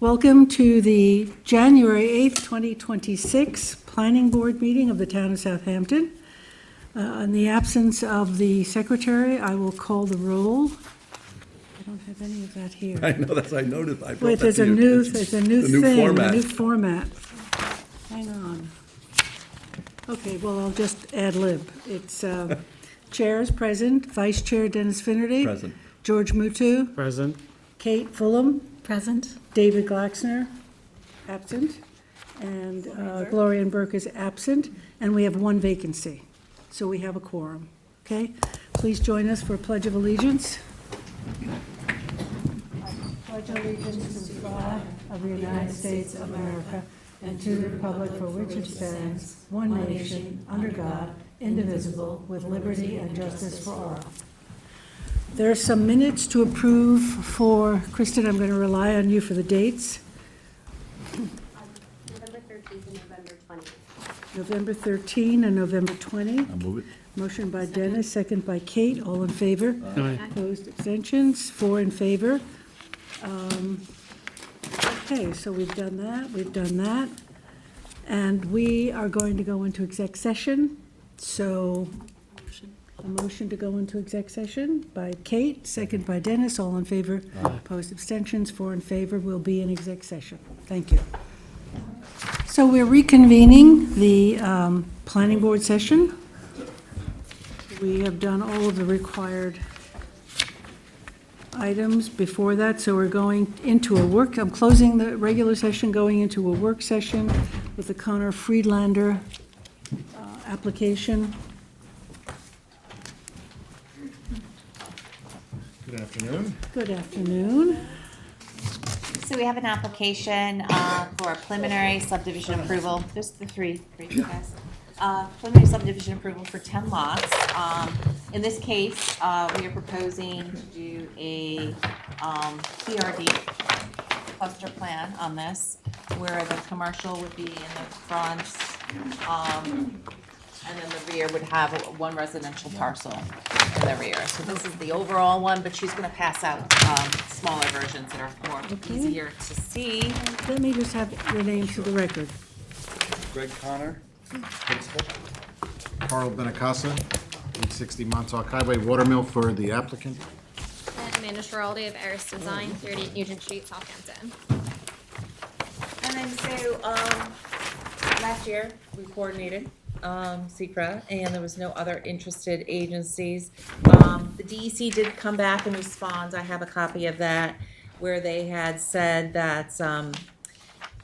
Welcome to the January 8th, 2026 Planning Board meeting of the Town of Southampton. In the absence of the secretary, I will call the roll. I don't have any of that here. I know, that's, I noticed, I brought Wait, that there's to a your new, attention. there's a new The new thing, a format. new format. Hang on. Okay, well, I'll just ad lib. It's chairs present, Vice Chair Dennis Finnerty. Present. George Mutu. Present. Kate Fulham. Present. David Glaxner, absent. And Gloria Burke is absent. And we have one vacancy. So we have a quorum. Okay? Please join us for a Pledge of Allegiance. Pledge allegiance to the flag of the United States of America and to the republic for which it stands, one nation, under God, indivisible, with liberty and justice for all. There are some minutes to approve for, Kristen, I'm going to rely on you for the dates. November 13th and November 20th. November 13 and November 20. I'll move it. Motion by Dennis, second by Kate, all in favor. Aye. Opposed, abstentions, 4 in favor. Okay, so we've done that. And we are going to go into exec session. So a motion to go into exec session by Kate, second by Dennis, all in favor. Opposed, abstentions, 4 in favor. We'll be in exec session. Thank you. So we're reconvening the planning board session. We have done all of the required items before that, so we're going into I'm closing the regular session, going into a work session with the Connor Friedlander application. Good afternoon. Good afternoon. So we have an application for a preliminary subdivision approval, just the three guys. Preliminary subdivision approval for 10 lots. In this case, we are proposing to do a PRD, cluster plan on this, where the commercial would be in the front, and then the rear would have one residential parcel in the rear. So this is the overall one, but she's gonna pass out smaller versions that are more easier to see. Let me just have your name to the record. Greg Connor, principal. Carl Benacasa, 860 Montauk Highway, Watermill for the applicant. And Amanda Schiraldi of Eris Design, 38 Nugent Street, Southampton. And then so, last year, we coordinated, SECRA, and there was no other interested agencies. The DEC did come back and respond, I have a copy of that, where they had said that,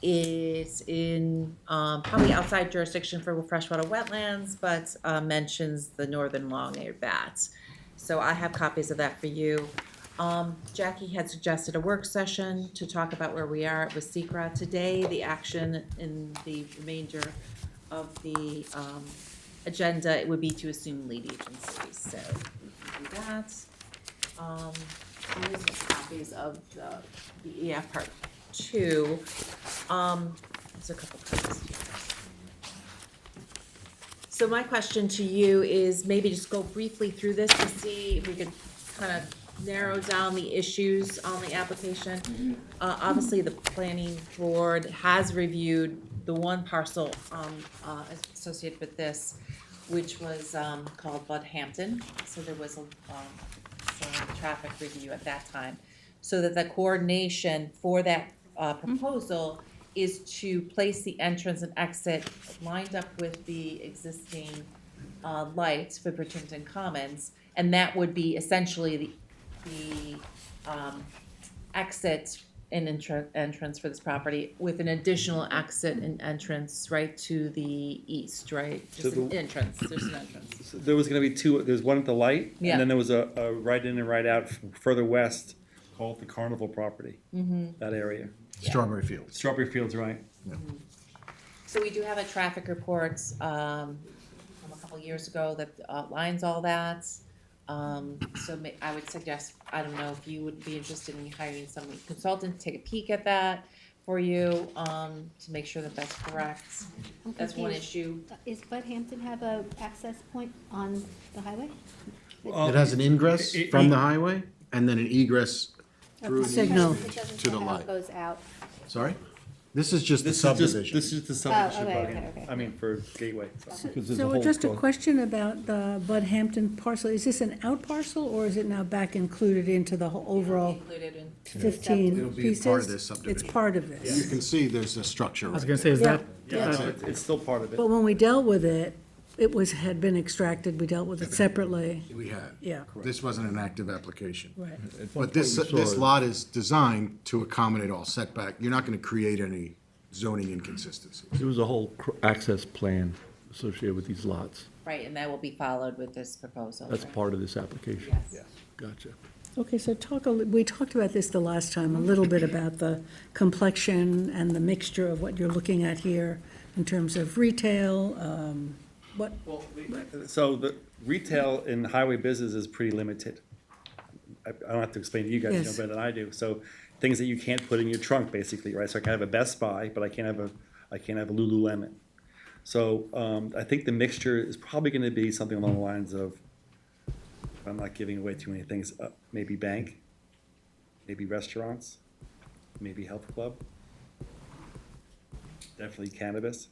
it's in, probably outside jurisdiction for freshwater wetlands, but, mentions the northern long-eared bats. So I have copies of that for you. Jackie had suggested a work session to talk about where we are with SECRA. Today, the action in the remainder of the agenda, it would be to assume lead agency, so we can do that. These are copies of the EF Part 2. There's a couple copies here. So my question to you is maybe just go briefly through this to see if we could kind of narrow down the issues on the application. Obviously, the planning board has reviewed the one parcel associated with this, which was called Bud Hampton. So there was some traffic review at that time. So that the coordination for that proposal is to place the entrance and exit lined up with the existing lights for Bridgeton Commons, and that would be essentially the exit and entrance for this property, with an additional exit and entrance right to the east, right? Just an entrance, there's an entrance. There was gonna be two, there's one at the light, Yeah. and then there was a right in and right out further west called the Carnival property, that area. Strawberry Fields. Strawberry Fields, right? So we do have a traffic report from a couple years ago that outlines all that. So I would suggest, I don't know if you would be interested in hiring some consultant to take a peek at that for you, to make sure that that's correct. That's one issue. Is Bud Hampton have a access point on the highway? It has an ingress from the highway and then an egress through the signal. easement It doesn't to the show how light. it goes out. Sorry? This is just the This is just, subdivision. this is the subdivision, okay, plan. okay. I mean, for Gateway. so. Because there's a So whole just a pro- question about the Bud Hampton parcel. Is this an out parcel, or is it now back included into the whole overall Included in. 15 It'll be pieces? part of this subdivision. It's part of You this. can see there's a structure I was right gonna say, is Yeah. that, Yeah, Yeah. no, it's still part of it. But when we dealt with it, had been extracted, we dealt with it separately. We had. Yeah, This wasn't an active application. right. at one But this, point we this saw it. lot is designed to accommodate all setback. You're not gonna create any zoning inconsistencies. There was a whole access plan associated with these lots. Right, and that will be followed with this proposal. That's right? part of this application. Yes. Gotcha. Okay, so we talked about this the last time, a little bit about the complexion and the mixture of what you're looking at here in terms of retail, what, So the retail in highway business is pretty limited. I don't have to explain to you guys, you know Yes. better than I do. So things that you can't put in your trunk, basically, right? So I can have a Best Buy, but I can't have a Lululemon. So I think the mixture is probably gonna be something along the lines of, if I'm not giving away too many things, maybe bank, maybe restaurants, maybe health club, definitely cannabis.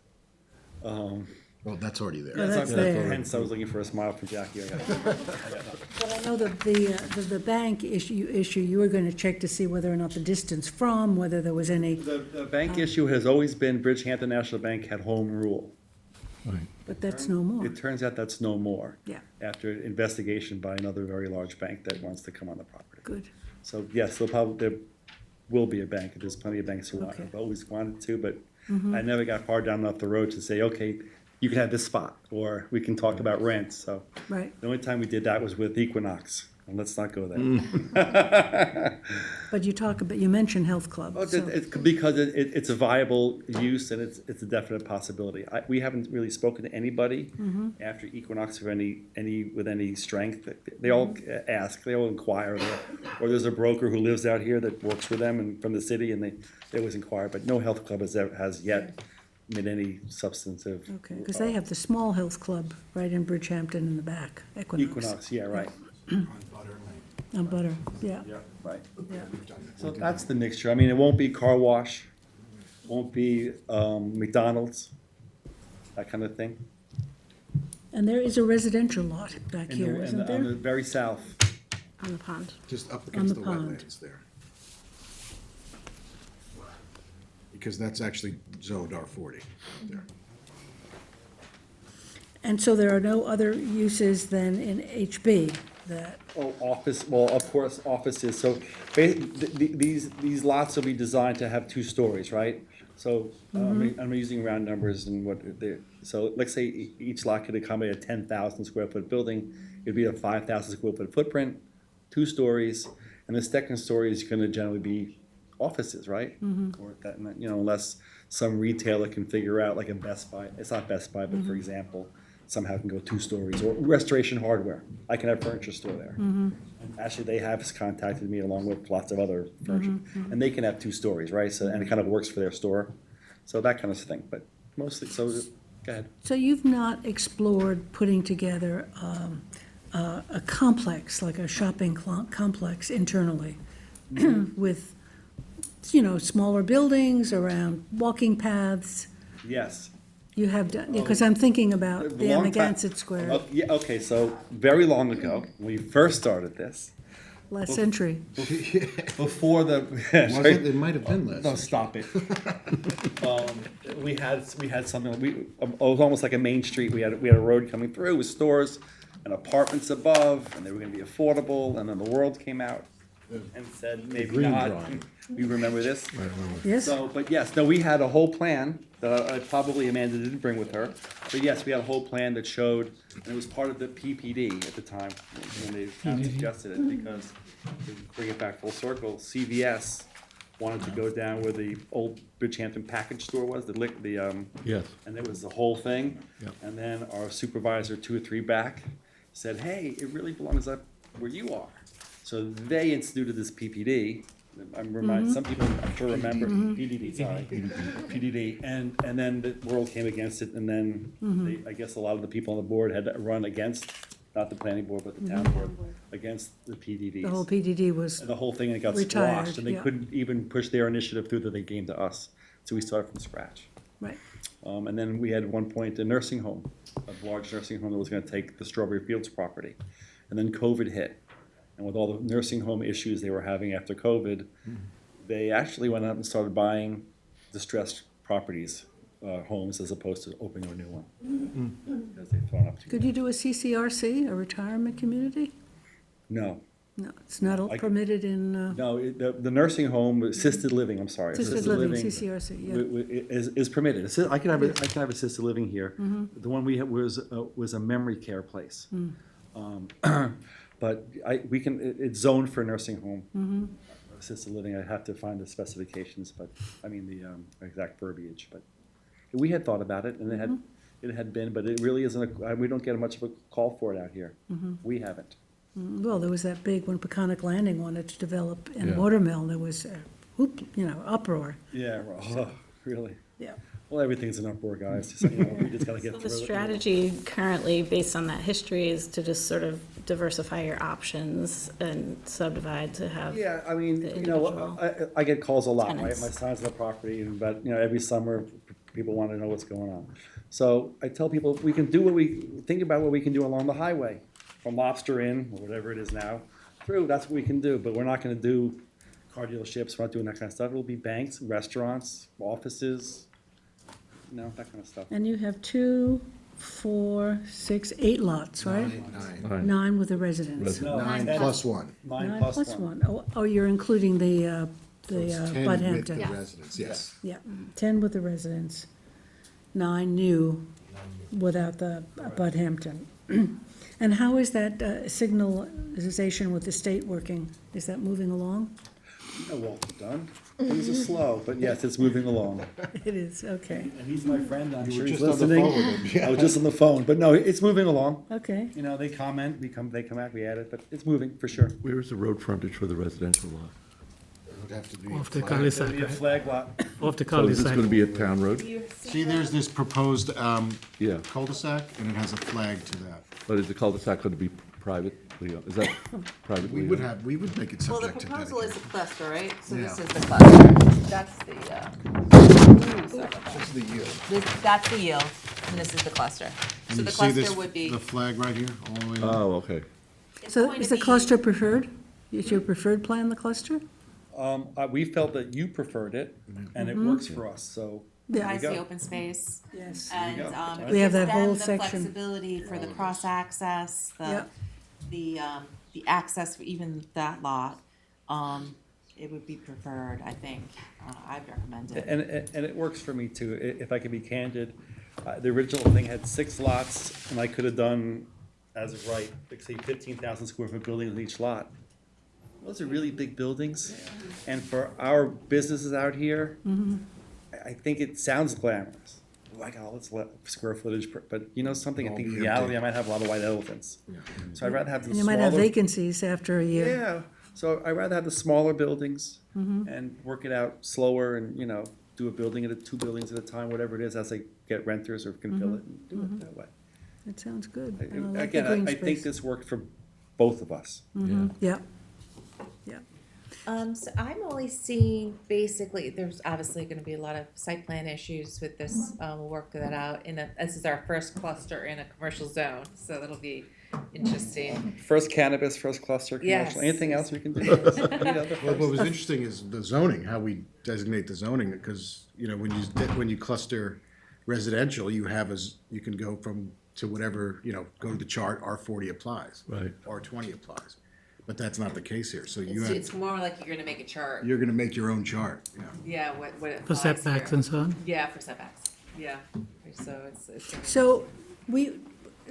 Well, that's already there. Oh, that's So- there. Hence, I was looking for a smile from Jackie. but I know that the bank issue, you were gonna check to see whether or not the distance from, whether there was any, The bank issue has always been Bridgehampton National Bank had home rule. Right. but that's no more. It turns out that's no more. Yeah. After investigation by another very large bank that wants to come on the property. Good. So yes, there will be a bank. There's plenty of banks who want, Okay. have always wanted to, but I never got far down enough the road to say, okay, you can have this spot, or we can talk about rent, so. Right. The only time we did that was with Equinox, and let's not go there. But you mentioned health club, Oh, so, because it's a viable use and it's a definite possibility. We haven't really spoken to anybody after Equinox of with any strength. They all ask, they all inquire, or there's a broker who lives out here that works for them and from the city, and they always inquire, but no health club has yet made any substantive. okay, because they have the small health club right in Bridgehampton in the back, Equinox. Equinox, yeah, right. On Butter, yeah, Yeah, right. yeah. So that's the mixture. I mean, it won't be car wash, won't be McDonald's, that kind of thing. And there is a residential lot back And here, the- isn't and on the there? very south. On the pond. Just up On against the the pond. wetlands there. Because that's actually zoned R40 there. And so there are no other uses than in HB that, Oh, office, well, of course, offices, so these lots will be designed to have 2 stories, right? So, I'm using round numbers and what they're, so let's say each lot could accommodate a 10,000 square foot building, it'd be a 5,000 square foot footprint, 2 stories, and the second story is gonna generally be offices, right? Or that, unless some retailer can figure out, like a Best Buy, it's not Best Buy, but for example, somehow can go 2 stories, or Restoration Hardware, I can have furniture store there. And actually, they have contacted me along with lots of other furniture, and they can have 2 stories, right? So, and it kind of works for their store, so that kind of thing, but mostly, so, go ahead. so you've not explored putting together a complex, like a shopping complex internally with, smaller buildings around walking paths? Yes. You have done, because I'm thinking about the Long time- Amagansett Square, Oh, yeah, okay, so, very long ago, when we first started this, last century. before the. Was it? It might have been less. No, stop it. We had something, it was almost like a main street, we had a road coming through with stores and apartments above, and they were gonna be affordable, and then the world came out and said, maybe green not. drawing. You remember this? Yes? So, but yes, no, we had a whole plan that I probably Amanda didn't bring with her. But yes, we had a whole plan that showed, and it was part of the PPD at the time, when they suggested it, because to bring it back full circle, CVS wanted to go down where the old Bridgehampton package store was, Yes. and it was the whole thing. Yep. And then our supervisor, 2 or 3 back, said, hey, it really belongs up where you are. So they instituted this PPD. I'm reminded, some people I'm sure remember, PDD, sorry. PDD, and then the world came against it, and then I guess a lot of the people on the board had to run against not the planning board, but the town board, against the PDDs. The whole PDD was, And the whole thing, it got Retired, squashed, and they yeah. couldn't even push their initiative through that they came to us. So we started from scratch. right. And then we had at one point a nursing home, a large nursing home that was gonna take the Strawberry Fields property. And then COVID hit. And with all the nursing home issues they were having after COVID, they actually went out and started buying distressed properties, homes, as opposed to opening a new one. Because they've thrown up too Could you do a CCRC, a retirement community? No, No, it's not I- permitted in, no, the nursing home, assisted living, I'm sorry. assisted living, CCRC, yeah. Is permitted. I can have assisted living here. The one we had was a memory care place. But it's zoned for nursing home. Assisted living, I have to find the specifications, but, I mean, the exact verbiage, but we had thought about it, and it had been, but it really isn't, we don't get much of a call for it out here. We haven't. Well, there was that big, when Peconic Landing wanted to develop in Yeah. Watermill, there was a uproar. Yeah, really. Yeah. Well, everything's an uproar, guys, just, we just gotta get So through the it. strategy currently, based on that history, is to just sort of diversify your options and subdivide to have. Yeah, I mean, the I get calls a lot, right? tenants. My son's on the property, but, every summer, people want to know what's going on. So I tell people, we can do think about what we can do along the highway, from Lobster Inn, or whatever it is now, through, that's what we can do, but we're not gonna do car dealerships, we're not doing that kind of stuff. It'll be banks, restaurants, offices, that kind of stuff. And you have 2, 4, 6, 8 lots, right? Nine. 9 with a residence. No, Nine that's plus one. 9 9 plus plus one. 1. Oh, you're including the So it's 10 with Bud-Hampton. the residents, yes. Yeah, 10 with the residents, 9 new without the Bud-Hampton. And how is that signalization with the state working? Is that moving along? Well done. Things are slow, but yes, it's moving along. It is, okay, And he's my friend, I'm You sure were he's just on the listening. phone with him, yeah. I was just on the phone, but no, it's moving along. okay. They comment, they come back, we add it, but it's moving, for sure. Where is the road frontage for the residential lot? It would have to be. Off the flat. cul-de-sac, It'll be a right? flag lot. Off the So is this cul-de-sac. gonna be a town road? See, there's this proposed Yeah, cul-de-sac, and it has a flag to that. but is the cul-de-sac gonna be privately, is that privately? We would make it Well, the subject to proposal is dedication. a cluster, right? So this Yeah. is the cluster. That's the, Just the yield. that's the yield, and this is the cluster. And So you the see this- cluster would be. The flag right here, all the way up. Oh, okay. it's So going is to the be- cluster preferred? Is your preferred plan the cluster? We felt that you preferred it, and it works for us, so. Yeah. Has There you the go. open space. Yes. And go. it We have gives that whole them the section. flexibility for the cross-access, Yep. the access for even that lot. It would be preferred, I think. I'd recommend it. And it works for me too, if I can be candid. The original thing had 6 lots, and I could have done, as of right, like say 15,000 square foot buildings in each lot. Those are really big buildings, and for our businesses out here, I think it sounds glamorous. Like, oh, it's square footage, but something, I think in reality, I might have a lot of white elephants. So I'd rather have the And you might have smaller- vacancies after a year. Yeah, so I'd rather have the smaller buildings and work it out slower and, do a building at 2 buildings at a time, whatever it is, as they get renters or can fill it and do it that way. That sounds good. And I like the Again, green I think space. this worked for both of us. Yeah, So I'm only seeing basically, there's obviously gonna be a lot of site plan issues with this, we'll work that out. This is our first cluster in a commercial zone, so that'll be interesting. First cannabis, first cluster, Yes. commercial, anything else we can do? Well, what was interesting is the zoning, how we designate the zoning, because, when you cluster residential, you can go to whatever, go to the chart, R40 applies. Right. R20 applies, but that's not the case here, so It's more like you're gonna make a chart. you're gonna make your own chart, Yeah, what it For applies setbacks here. and so on? Yeah, for setbacks, yeah. So it's. gonna-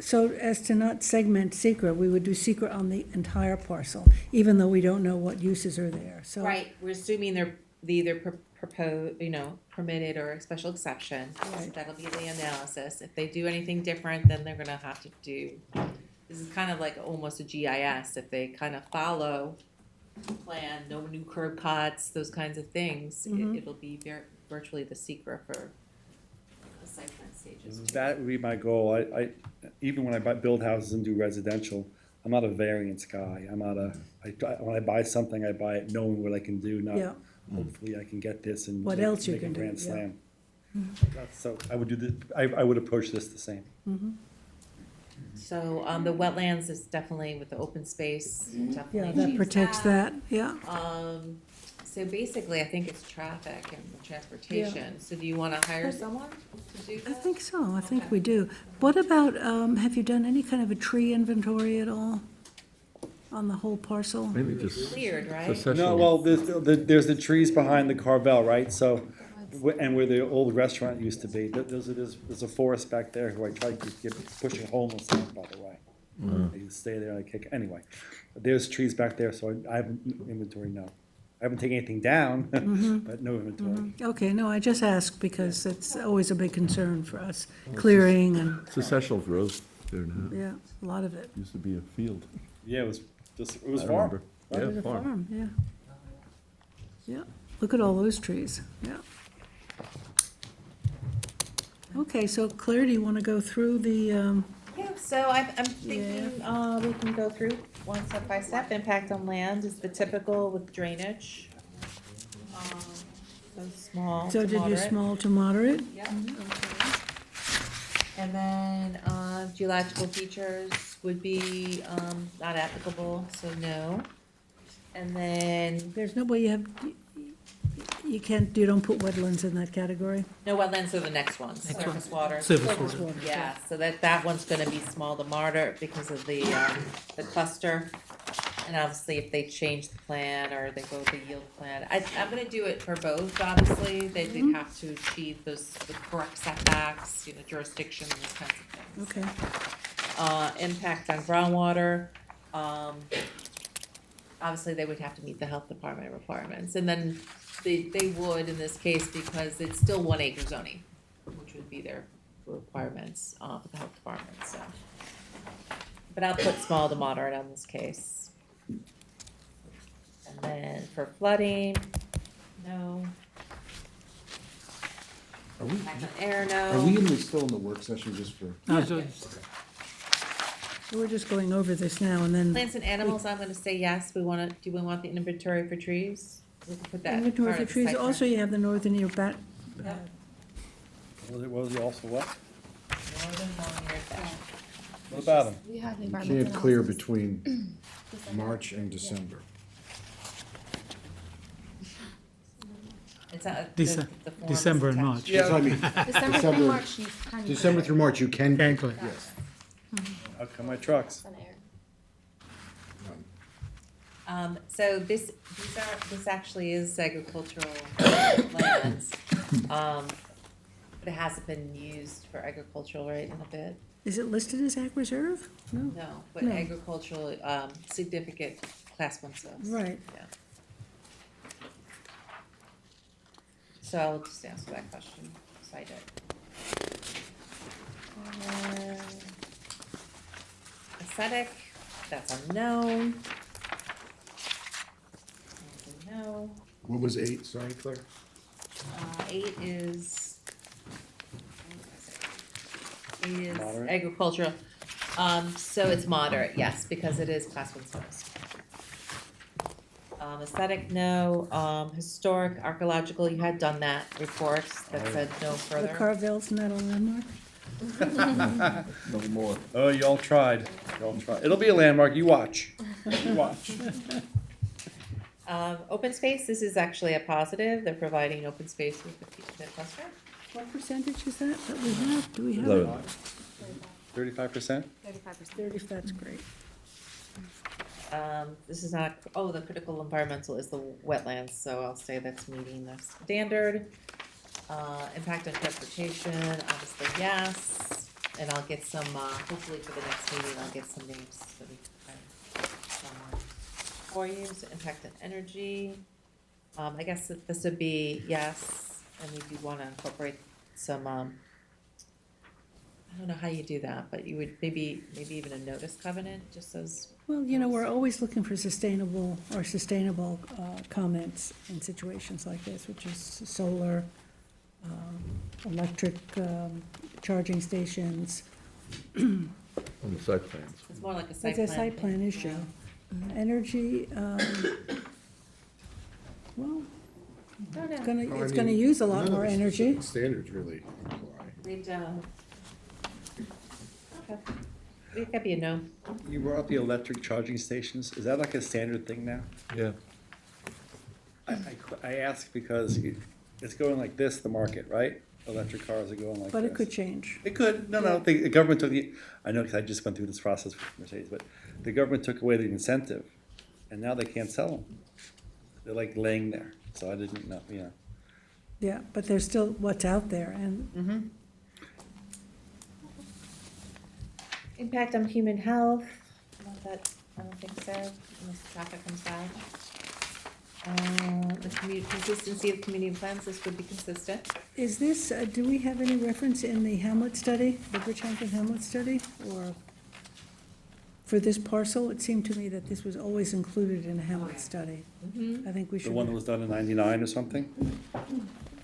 so as to not segment secret, we would do secret on the entire parcel, even though we don't know what uses are there, so. Right, we're assuming they're either proposed, permitted or a special exception. So Right. that'll be the analysis. If they do anything different, then they're gonna have to do, this is kind of like almost a GIS. If they kind of follow the plan, no new curb cuts, those kinds of things, it'll be virtually the secret for the site plan stages. That would be my goal. even when I build houses and do residential, I'm not a variance guy. When I buy something, I buy it knowing what I can do, not Yeah. hopefully I can get this and What make else you make a can do, grand yeah. slam. So I would do I would approach this the same. So, the wetlands is definitely with the open space, Yeah, definitely that achieves protects that, yeah. So basically, I think it's traffic and transportation. So do you wanna hire someone to do I that? think so, I think we do. What about, have you done any kind of a tree inventory at all on the whole parcel? Maybe just Cleared, right? No, successional. well, there's the trees behind the Carvel, right? So, and where the old restaurant used to be, there's a forest back there who I tried to get pushing homeless out, by the way. They stay there and I kick, anyway. There's trees back there, so I have inventory, no. I haven't taken anything down, but no inventory. Okay, no, I just asked because it's always a big concern for us, clearing and, Successional growth there now. yeah, a lot of it. Used to be a field. Yeah, it was I farm. remember. It was Yeah, a farm. yeah. Yeah, look at all those trees, yeah. Okay, so Claire, do you want to go through the, Yeah, so I'm thinking, we can go through one step by step. Impact on land is the typical with drainage. So small so to did you moderate. small to moderate? Yep. And then, geological features would be, not applicable, so no. And then, There's no way you can't, you don't put wetlands in that category? no wetlands are the next ones, surface water. Surface water. Yeah, so that one's gonna be small to moderate because of the cluster. And obviously, if they change the plan or they go with the yield plan, I'm gonna do it for both, obviously. They'd have to achieve those, the correct setbacks, jurisdiction, those kinds of things. Okay, Impact on groundwater, obviously, they would have to meet the health department requirements. And then they would in this case because it's still 1 acre zoning, which would be their requirements for the health department, so. But I'll put small to moderate on this case. And then for flooding, no. Are we, Impact on air, no. are we still in the work session just for? so we're just going over this now and then. Plants and animals, I'm gonna say yes. Do we want the inventory for trees? We can put that Inventory part for of the trees, site plan. also you have the northern ear bat, Yep. What was it also what? Northern long-eared bat. What about them? We had You can't clear between March and December. It's not, the form is December and attached. March. That's what I mean. December December- through March, you can. December through March, you can. Can clear. Yes. How come my trucks? So this actually is agricultural lands. But it hasn't been used for agricultural right in a bit. is it listed as ag reserve? No, No, but No. agricultural, significant class 1 zones. Right. Yeah. So I'll just answer that question, cite it. Aesthetic, that's unknown. No. What was 8, sorry, Claire? 8 is. Moderate? Agricultural. So it's moderate, yes, because it is class 1 zones. Aesthetic, no. Historic, archaeological, you had done that report that said no the further. Carvel's not a landmark? No more. Oh, you all tried. It'll be a landmark, you watch. You watch. Open space, this is actually a positive. They're providing open space with the cluster. What percentage is that we have? Do we have it? 11. 35%? 30, that's great. This is not, the critical environmental is the wetlands, so I'll say that's meeting the standard. Impact on transportation, obviously yes, and I'll get some, hopefully for the next meeting, I'll get some names so we can find for you. So impact on energy, I guess that this would be yes, and we do wanna incorporate some, I don't know how you do that, but you would maybe even a notice covenant, just as. Well, we're always looking for sustainable comments in situations like this, which is solar, electric charging stations, on the site plans. It's more like a site It's plan. a site plan issue. Energy, well, No, no, it's gonna use a lot more energy. Standards really apply. they don't. Okay. It could be a no. You brought up the electric charging stations. Is that like a standard thing now? Yeah. I ask because it's going like this, the market, right? Electric cars are going like this. But it could change. It could, no, the government took the, I know, because I just went through this process with Mercedes, but the government took away the incentive, and now they can't sell them. They're like laying there, so I didn't know, yeah. Yeah, but there's still what's out there, and Impact on human health, I don't think so, unless traffic comes back. The consistency of community plans, this would be consistent. is this, do we have any reference in the Hamlet study, the Bridgehampton Hamlet study, or for this parcel? It seemed to me that this was always included in a Hamlet study. I think we The one that should, was done in '99 or something?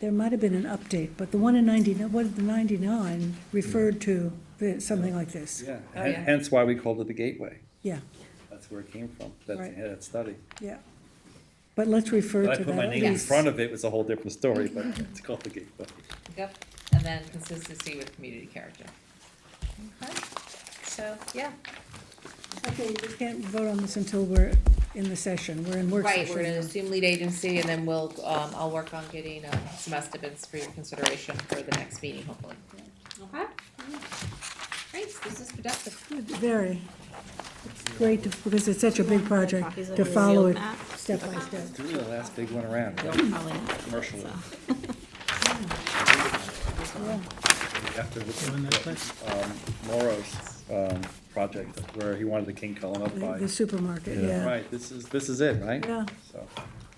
there might have been an update, but the one in 99, the 99 referred to something like this. Yeah, Oh, yeah. hence why we called it the Gateway. Yeah, That's where it came from, Right. that study. yeah. But let's refer But I to put that my at name in least. front of it, it's a whole different story, but it's called the Gateway. Yep, and then consistency with community character. Okay, so, yeah. Okay, we can't vote on this until we're in the session, we're in work session. Right, we're gonna now. assume lead agency, and then we'll, I'll work on getting, some estimates for your consideration for the next meeting, hopefully. Okay? Great, this is productive. Good, very. It's great, because it's such a big project, Copies of to the follow it map? step by step. It's really the last big one around, right? Probably not. Commercially. After Moro's project, where he wanted the King Cullen up by. The supermarket, yeah. Right, this is it, right? Yeah. So,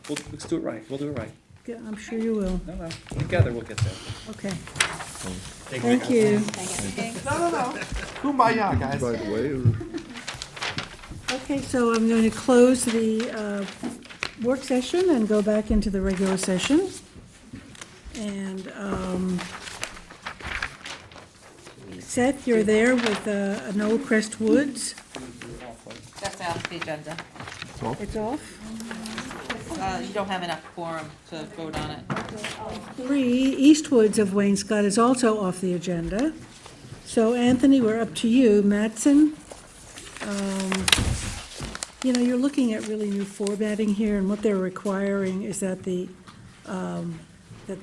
let's do it right, we'll do it right. Yeah, I'm sure you will. No, together we'll get there. Okay. Thank you. Kumbaya, guys. By the way, Okay, so I'm going to close the work session and go back into the regular session. And Seth, you're there with Noel Crest Woods. That's off the agenda. It's off. You don't have enough quorum to vote on it. 3, Eastwoods of Wainscott is also off the agenda. So Anthony, we're up to you. Mattson, you know, you're looking at really new formatting here, and what they're requiring is that that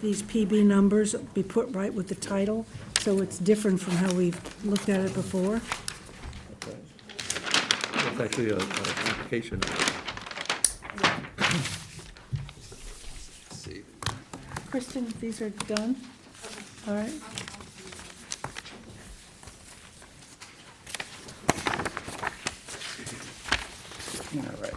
these PB numbers be put right with the title, so it's different from how we've looked at it before. it's actually an application. Kristen, these are done? All right. All right.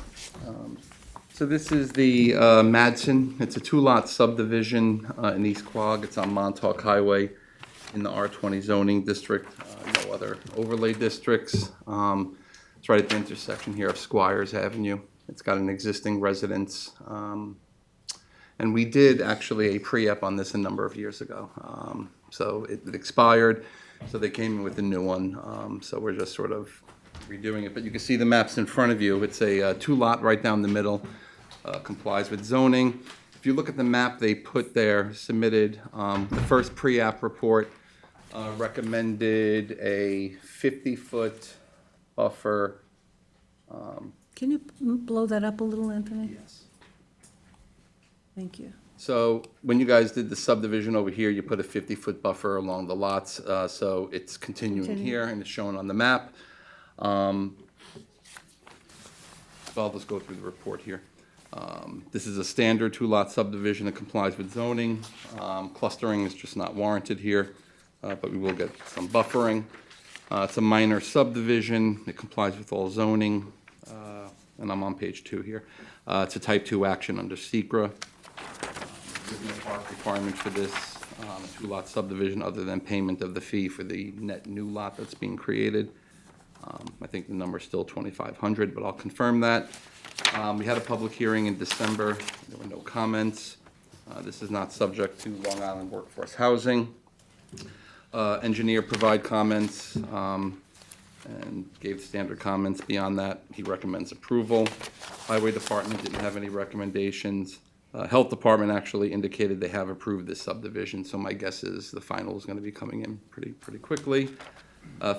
So this is the Madsen. It's a two-lot subdivision in East Quogue. It's on Montauk Highway in the R20 zoning district. No other overlay districts. It's right at the intersection here of Squires Avenue. It's got an existing residence. And we did actually a pre-app on this a number of years ago. So it expired, so they came in with a new one. So we're just sort of redoing it. But you can see the maps in front of you. It's a two-lot right down the middle, complies with zoning. If you look at the map they put there, submitted, the first pre-app report recommended a 50-foot buffer. Can you blow that up a little, Anthony? Yes. Thank you. So when you guys did the subdivision over here, you put a 50-foot buffer along the lots, so it's continuing here and it's shown on the map. So I'll just go through the report here. This is a standard two-lot subdivision that complies with zoning. Clustering is just not warranted here, but we will get some buffering. It's a minor subdivision. It complies with all zoning, and I'm on page 2 here. It's a type 2 action under SECRA. There's no park requirement for this two-lot subdivision other than payment of the fee for the net new lot that's being created. I think the number's still 2,500, but I'll confirm that. We had a public hearing in December. There were no comments. This is not subject to Long Island workforce housing. Engineer provide comments. and gave standard comments. Beyond that, he recommends approval. Highway Department didn't have any recommendations. Health Department actually indicated they have approved this subdivision, so my guess is the final is going to be coming in pretty quickly.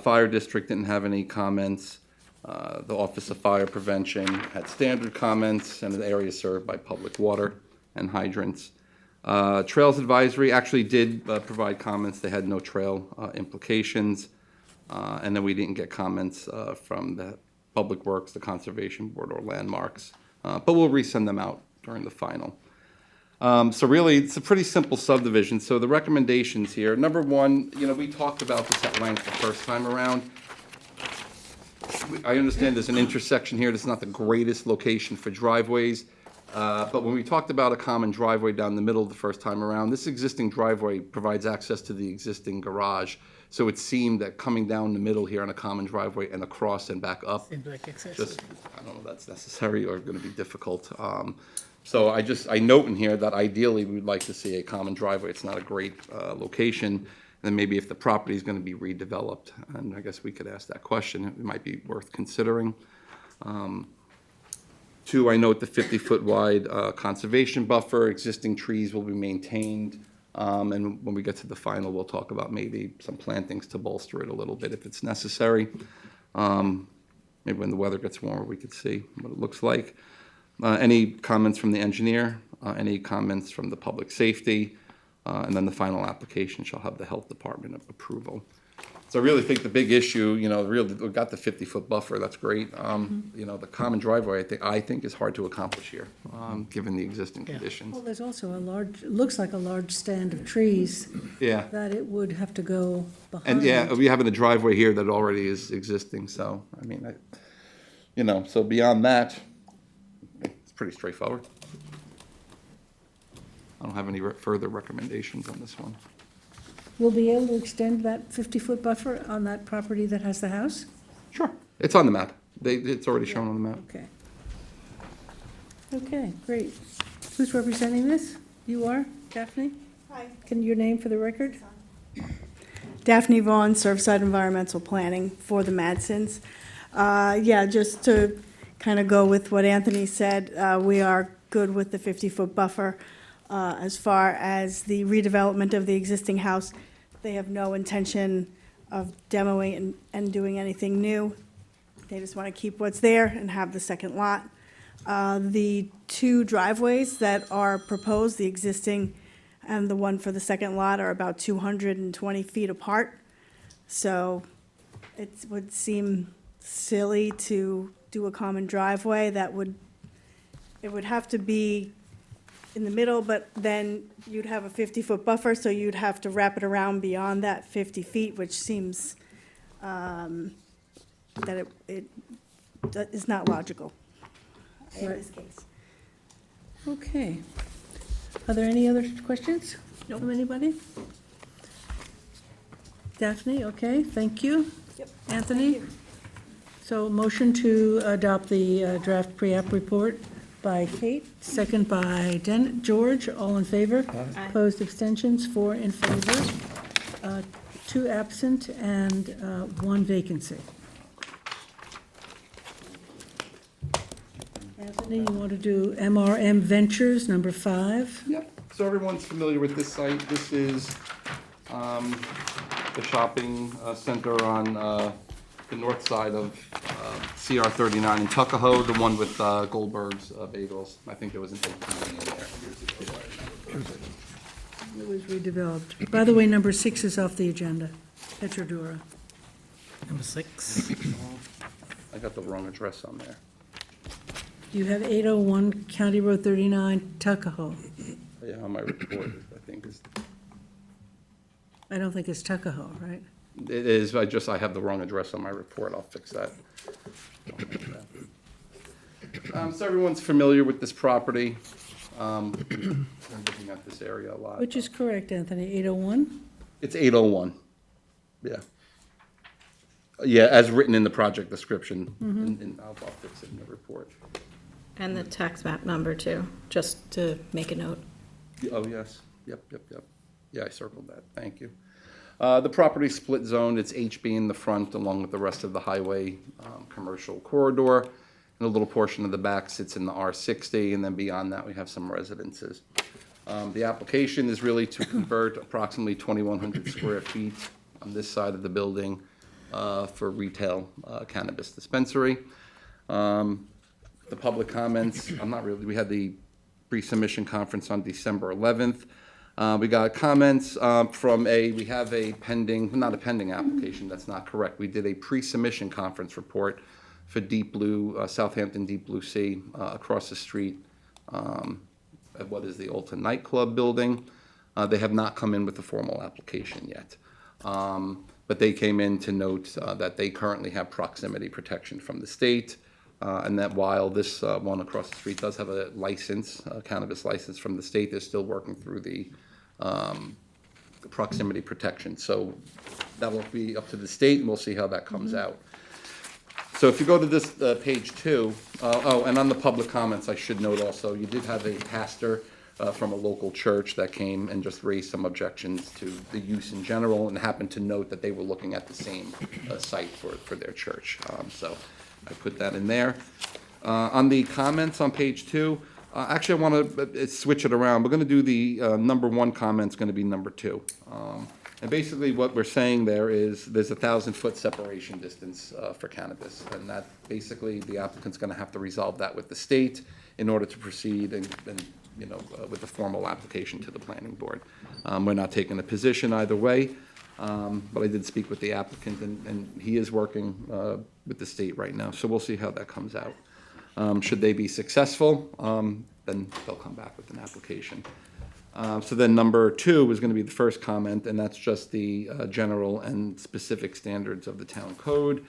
Fire District didn't have any comments. The Office of Fire Prevention had standard comments, and the area is served by public water and hydrants. Trails Advisory actually did provide comments. They had no trail implications. And then we didn't get comments from the Public Works, the Conservation Board, or Landmarks. But we'll resend them out during the final. So really, it's a pretty simple subdivision. So the recommendations here, number one, we talked about this at length the first time around. I understand there's an intersection here. That's not the greatest location for driveways. But when we talked about a common driveway down the middle the first time around, this existing driveway provides access to the existing garage. So it seemed that coming down the middle here on a common driveway and across and back up, just, I don't know if that's necessary or going to be difficult. So I note in here that ideally we would like to see a common driveway. It's not a great location. And maybe if the property is going to be redeveloped, and I guess we could ask that question, it might be worth considering. Two, I note the 50-foot wide conservation buffer. Existing trees will be maintained. And when we get to the final, we'll talk about maybe some plantings to bolster it a little bit if it's necessary. Maybe when the weather gets warmer, we could see what it looks like. Any comments from the engineer? Any comments from the public safety? And then the final application shall have the health department approval. So I really think the big issue, we've got the 50-foot buffer, that's great. The common driveway, I think is hard to accomplish here, given the existing conditions. Well, there's also looks like a large stand of trees Yeah, that it would have to go behind. and yeah, we have a driveway here that already is existing, so, I mean, so beyond that, it's pretty straightforward. I don't have any further recommendations on this one. We'll be able to extend that 50-foot buffer on that property that has the house? Sure, it's on the map. It's already shown on the map. Okay. Okay, great. Who's representing this? You are, Daphne? Hi, Can your name for the record? Daphne Vaughn, Surfside Environmental Planning for the Madsons. Yeah, just to kind of go with what Anthony said, we are good with the 50-foot buffer. As far as the redevelopment of the existing house, they have no intention of demoing and doing anything new. They just want to keep what's there and have the second lot. The two driveways that are proposed, the existing and the one for the second lot, are about 220 feet apart. So it would seem silly to do a common driveway. It would have to be in the middle, but then you'd have a 50-foot buffer, so you'd have to wrap it around beyond that 50 feet, which seems that it is not logical in this case. Okay. Are there any other questions from anybody? Daphne, okay, thank you. Yep. Anthony? So motion to adopt the draft pre-app report by Kate, second by George, all in favor? Aye. Opposed, abstentions, 4 in favor, 2 absent, and 1 vacancy. Anthony, you want to do MRM Ventures, number 5? Yep, so everyone's familiar with this site. This is the shopping center on the north side of CR 39 in Tuckahoe, the one with Goldberg's Bagels. I think there was an 18 in there years ago. It was redeveloped. By the way, number 6 is off the agenda, Petrodura. Number 6. I got the wrong address on there. You have 801 County Road 39, Tuckahoe. Yeah, on my report, I think is. I don't think it's Tuckahoe, right? It is, I have the wrong address on my report, I'll fix that. So everyone's familiar with this property. I'm looking at this area a lot. Which is correct, Anthony, 801? It's 801, yeah. Yeah, as written in the project description, and I'll fix it in the report. And the tax map number too, just to make a note. Oh, yes, yep. Yeah, I circled that, thank you. The property split zone, it's HB in the front along with the rest of the highway commercial corridor. And a little portion of the back sits in the R60, and then beyond that, we have some residences. The application is really to convert approximately 2,100 square feet on this side of the building for retail cannabis dispensary. The public comments, we had the pre-submission conference on December 11th. We got comments we have a pending, not a pending application, that's not correct. We did a pre-submission conference report for Deep Blue, Southampton Deep Blue Sea, across the street at what is the Ulta nightclub building. They have not come in with a formal application yet. But they came in to note that they currently have proximity protection from the state, and that while this one across the street does have a license, a cannabis license from the state, they're still working through the proximity protection. So that will be up to the state, and we'll see how that comes out. So if you go to this page 2, and on the public comments, I should note also, you did have a pastor from a local church that came and just raised some objections to the use in general, and happened to note that they were looking at the same site for their church. So I put that in there. On the comments on page 2, actually I want to switch it around. We're going to do the number 1 comment's going to be number 2. And basically what we're saying there is there's a 1,000-foot separation distance for cannabis. And that basically the applicant's going to have to resolve that with the state in order to proceed and with a formal application to the planning board. We're not taking a position either way, but I did speak with the applicant, and he is working with the state right now. So we'll see how that comes out. Should they be successful, then they'll come back with an application. So then number 2 is going to be the first comment, and that's just the general and specific standards of the town code,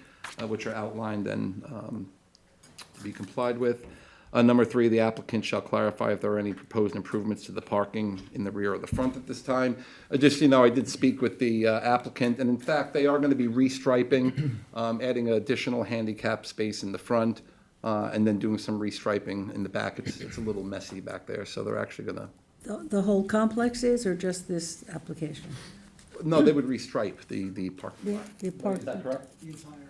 which are outlined and to be complied with. Number 3, the applicant shall clarify if there are any proposed improvements to the parking in the rear or the front at this time. Just, I did speak with the applicant, and in fact, they are going to be restriping, adding additional handicap space in the front, and then doing some restriping in the back. It's a little messy back there, so they're actually going to... The whole complex is, or just this application? No, they would restripe the parking lot. The park, Is that correct?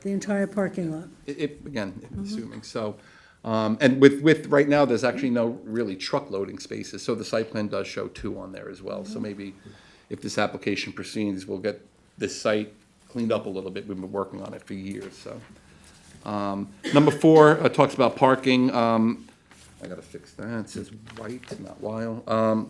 the entire parking lot. Again, assuming so. And with right now, there's actually no really truck loading spaces, so the site plan does show 2 on there as well. So maybe if this application proceeds, we'll get this site cleaned up a little bit. We've been working on it for years, so. Number 4 talks about parking. I gotta fix that. It says white, not while.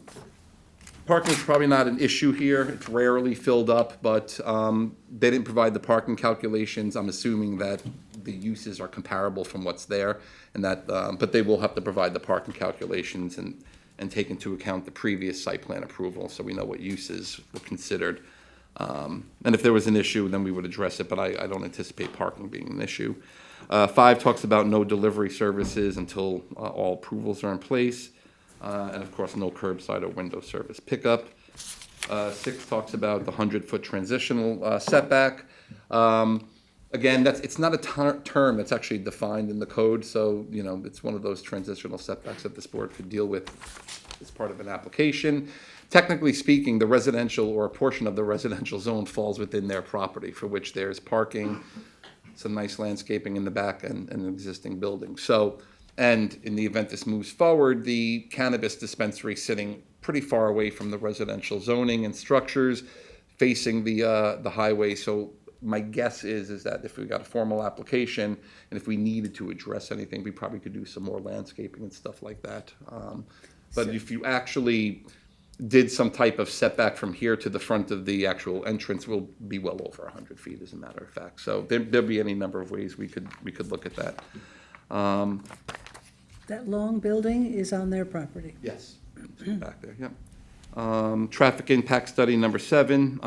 Parking is probably not an issue here. It's rarely filled up, but they didn't provide the parking calculations. I'm assuming that the uses are comparable from what's there, and that, but they will have to provide the parking calculations and take into account the previous site plan approval, so we know what uses were considered. And if there was an issue, then we would address it, but I don't anticipate parking being an issue. 5 talks about no delivery services until all approvals are in place. And of course, no curbside or window service pickup. 6 talks about the 100-foot transitional setback. Again, it's not a term that's actually defined in the code, so it's one of those transitional setbacks that this board could deal with as part of an application. Technically speaking, the residential or a portion of the residential zone falls within their property, for which there's parking, some nice landscaping in the back, and an existing building. So, and in the event this moves forward, the cannabis dispensary sitting pretty far away from the residential zoning and structures, facing the highway. So my guess is that if we got a formal application, and if we needed to address anything, we probably could do some more landscaping and stuff like that. But if you actually did some type of setback from here to the front of the actual entrance, will be well over 100 feet, as a matter of fact. So there'll be any number of ways we could look at that. That long building is on their property? Yes, back there, yep. Traffic impact study number 7.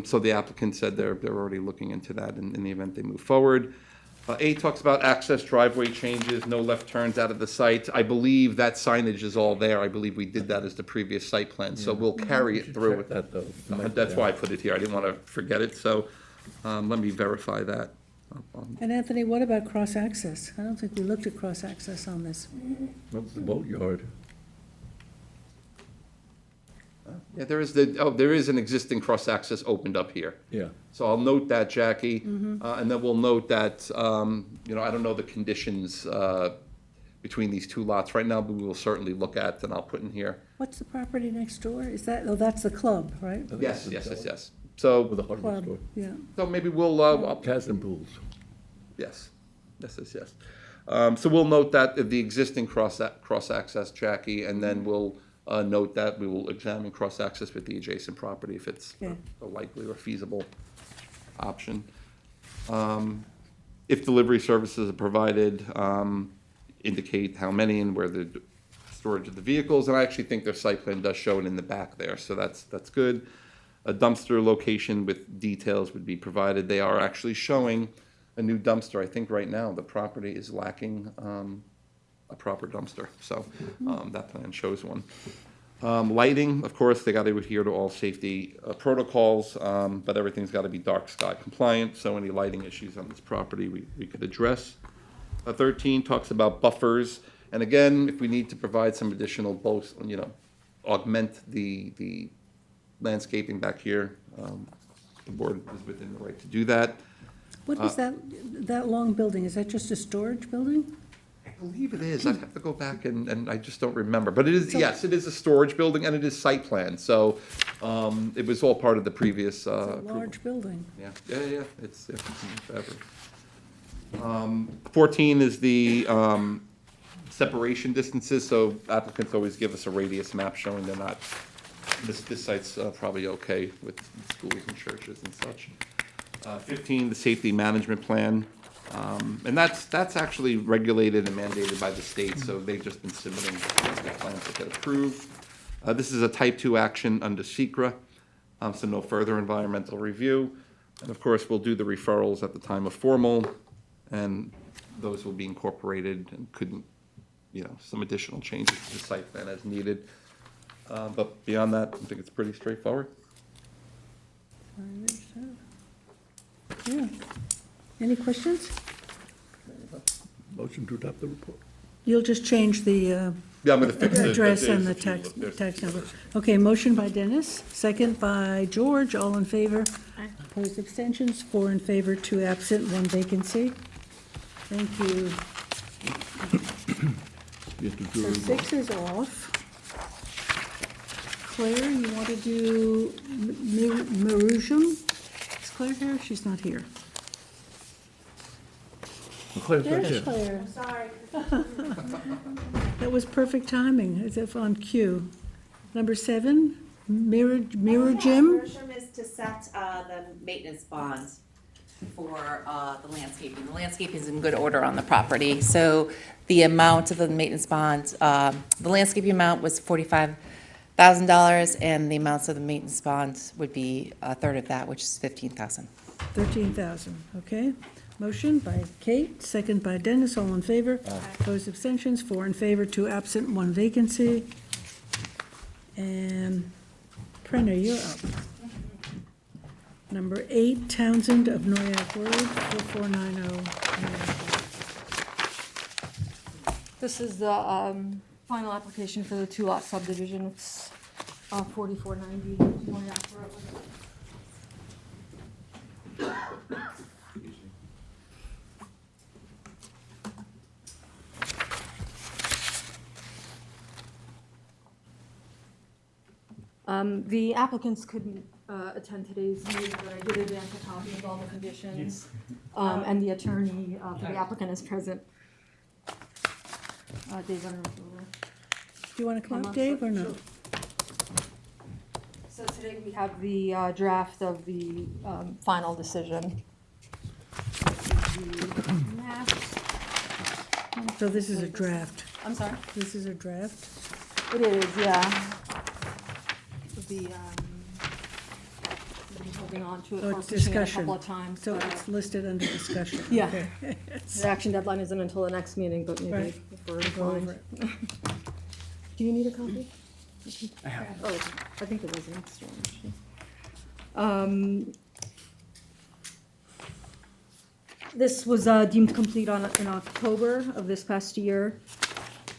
So the applicant said they're already looking into that in the event they move forward. 8 talks about access driveway changes, no left turns out of the site. I believe that signage is all there. I believe we did that as the previous site plan, so we'll carry it through. Check that, though. That's why I put it here. I didn't want to forget it, so let me verify that. And Anthony, what about cross-access? I don't think we looked at cross-access on this. That's the boatyard. Yeah, there is an existing cross-access opened up here. Yeah. So I'll note that, Jackie, and then we'll note that, I don't know the conditions between these two lots right now, but we will certainly look at, and I'll put in here. What's the property next door? Is that, oh, that's the club, right? Yes. With So, a hardware Club, store. yeah. so maybe we'll, Cats and pools. yes. So we'll note that the existing cross-access, Jackie, and then we'll note that we will examine cross-access with the adjacent property if it's Okay. a likely or feasible option. If delivery services are provided, indicate how many and where the storage of the vehicles, and I actually think their site plan does show it in the back there, so that's good. A dumpster location with details would be provided. They are actually showing a new dumpster. I think right now the property is lacking a proper dumpster, so that plan shows one. Lighting, of course, they got to adhere to all safety protocols, but everything's got to be dark sky compliant, so any lighting issues on this property we could address. 13 talks about buffers, and again, if we need to provide some additional augment the landscaping back here, the board is within the right to do that. What is that long building? Is that just a storage building? I believe it is. I'd have to go back and I just don't remember. But it is, yes, it is a storage building and it is site plan. So it was all part of the previous. It's a large building. Yeah. It's forever. 14 is the separation distances. So applicants always give us a radius map showing they're not, this site's probably okay with schools and churches and such. 15, the safety management plan. And that's actually regulated and mandated by the state, so they've just been submitting the plans that get approved. This is a type 2 action under SECRA, so no further environmental review. And of course, we'll do the referrals at the time of formal, and those will be incorporated and couldn't, some additional changes to the site plan as needed. But beyond that, I think it's pretty straightforward. Yeah. Any questions? Motion to adopt the report. You'll just change the Yeah, I'm gonna fix the address and the there's a few- tax number. Okay, motion by Dennis, second by George, all in favor. Aye. Opposed, abstentions, 4 in favor, 2 absent, 1 vacancy. Thank you. You have to do So a 6 is off. Claire, you want to do Marujam? Is Claire here? She's not here. Claire's right There's here. Claire. Sorry. That was perfect timing, as if on cue. Number 7, Mirror Gym. Mersham is to set the maintenance bond for the landscaping. The landscaping is in good order on the property. So the amount of the maintenance bond, the landscaping amount was $45,000, and the amounts of the maintenance bond would be a third of that, which is $15,000. 13,000, okay. Motion by Kate, second by Dennis, all in favor. Opposed, abstentions, 4 in favor, 2 absent, 1 vacancy. And Brenner, you're up. Number 8, Townsend of Noyak Road, 4490. This is the final application for the 2-lot subdivision. It's 4490 Noyak Road. The applicants couldn't attend today's meeting, but I did advance a copy of all the conditions. And the attorney for the applicant is present. Dave, I don't know if you're aware. Do you want to come up, Dave, or no? So today we have the draft of the final decision. The map. So this is a draft. I'm sorry? This is a draft. It is, yeah. The, we've been holding on to it Oh, for it's pushing it a discussion. couple of times. So but, it's listed under discussion. Yeah. Okay. The action deadline isn't until the next meeting, but maybe Right. if we're Go over inclined. it. Do you need a copy? I have. Oh, I think there was an extra one, actually. This was deemed complete in October of this past year.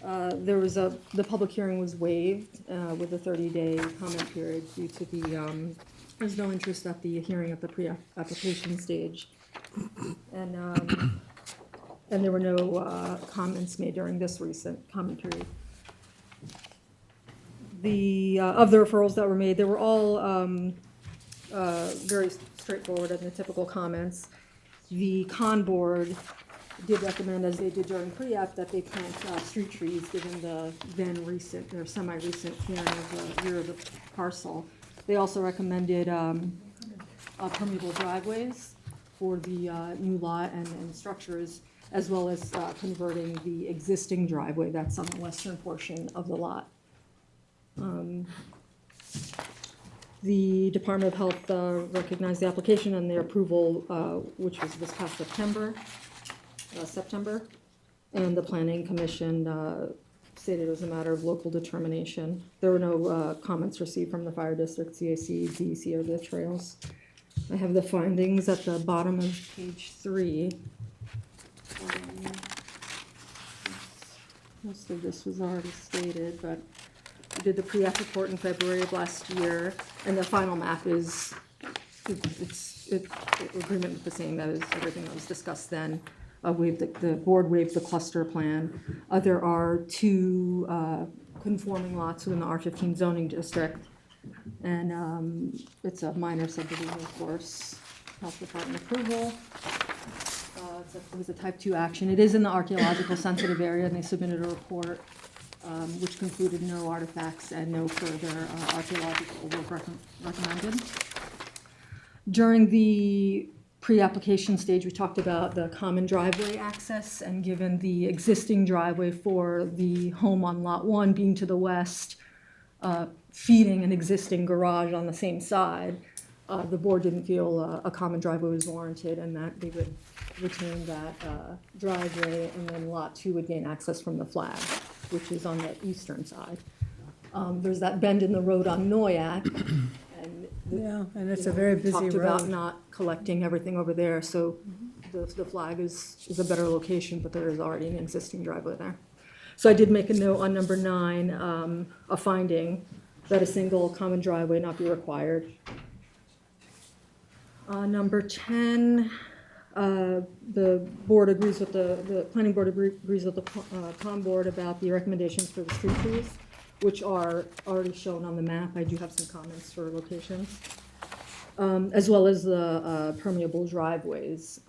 The public hearing was waived with a 30-day comment period due to there's no interest at the hearing at the pre-application stage. And there were no comments made during this recent comment period. Of the referrals that were made, they were all very straightforward and the typical comments. The con board did recommend, as they did during pre-app, that they plant street trees, given the then recent, or semi-recent clearing of the rear of the parcel. They also recommended permeable driveways for the new lot and structures, as well as converting the existing driveway that's on the western portion of the lot. The Department of Health recognized the application and their approval, which was this past September, and the Planning Commission stated it was a matter of local determination. There were no comments received from the fire district, CAC, DEC, or the trails. I have the findings at the bottom of page 3. Most of this was already stated, but we did the pre-app report in February of last year, and the final map is agreement with the same, that is everything that was discussed then. The board waived the cluster plan. There are 2 conforming lots within the R15 zoning district, and it's a minor subdivision, of course. Health Department approval. It was a type 2 action. It is in the archaeological sensitive area, and they submitted a report which concluded no artifacts and no further archaeological work recommended. During the pre-application stage, we talked about the common driveway access, and given the existing driveway for the home on Lot 1 being to the west, feeding an existing garage on the same side, the board didn't feel a common driveway was warranted, and that they would retain that driveway, and then Lot 2 would gain access from the flag, which is on the eastern side. There's that bend in the road on Noyak, and it's a very busy road. Talked about not collecting everything over there, so the flag is a better location, but there is already an existing driveway there. So I did make a note on number 9, a finding that a single common driveway not be required. Number 10, the board agrees with the planning board agrees with the com board about the recommendations for the street trees, which are already shown on the map. I do have some comments for locations, as well as the permeable driveways.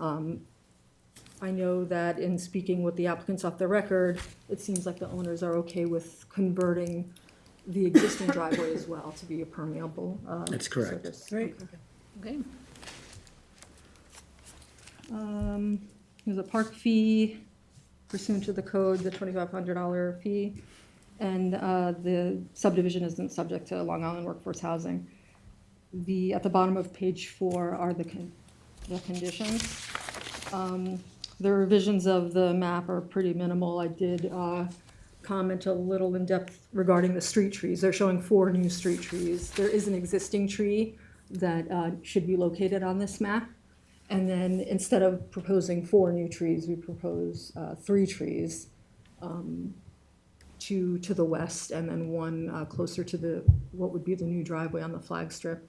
I know that in speaking with the applicants off the record, it seems like the owners are okay with converting the existing driveway as well to be a permeable That's correct. surface. Great. Okay. There's a park fee pursuant to the code, the $2,500 fee, and the subdivision isn't subject to Long Island workforce housing. At the bottom of page 4 are the conditions. The revisions of the map are pretty minimal. I did comment a little in depth regarding the street trees. They're showing 4 new street trees. There is an existing tree that should be located on this map. And then instead of proposing 4 new trees, we propose 3 trees, 2 to the west, and then 1 closer to what would be the new driveway on the flag strip.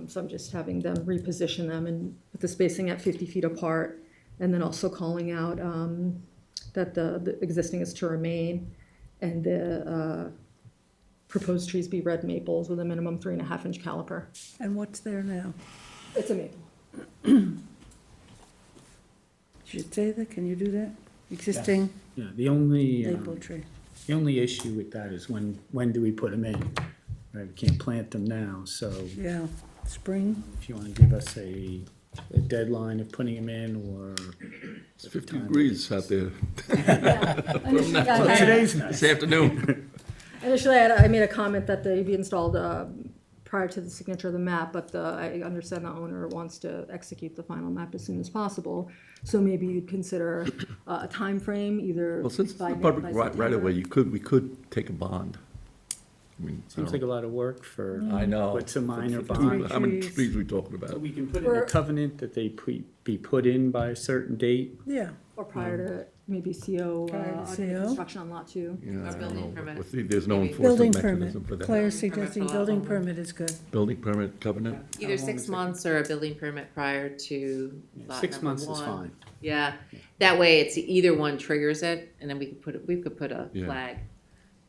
So I'm just having them reposition them and put the spacing at 50 feet apart, and then also calling out that the existing is to remain, and the proposed trees be red maples with a minimum 3.5-inch caliper. And what's there now? It's a maple. Should it say that? Can you do that? Existing Yeah, the only, maple tree. the only issue with that is when do we put them in? Right, we can't plant them now, so Yeah, spring. if you want to give us a deadline of putting them in, or. It's 50 degrees out there Today's nice. this afternoon. Initially, I made a comment that they be installed prior to the signature of the map, but I understand the owner wants to execute the final map as soon as possible. So maybe you'd consider a time frame, either Well, since it's by the public right September. away, we could take a bond. I mean, I Seems don't like a lot of work for. I know. What's a minor For bond? How many trees. trees we talking So about? we can put in a covenant that they be put in by a certain date. Yeah. Or prior to maybe CO, Prior to CO. construction on lot 2. Yeah, I don't building know, permit. but there's no Maybe. Building enforcement mechanism permit. for that. Claire's Building permit suggesting for lot building one. permit is good. Building permit covenant? Either How long 6 is it? months or a building permit prior to lot 6 number months is 1. fine. Yeah, that way it's either one triggers it, and then we could put a Yeah. flag,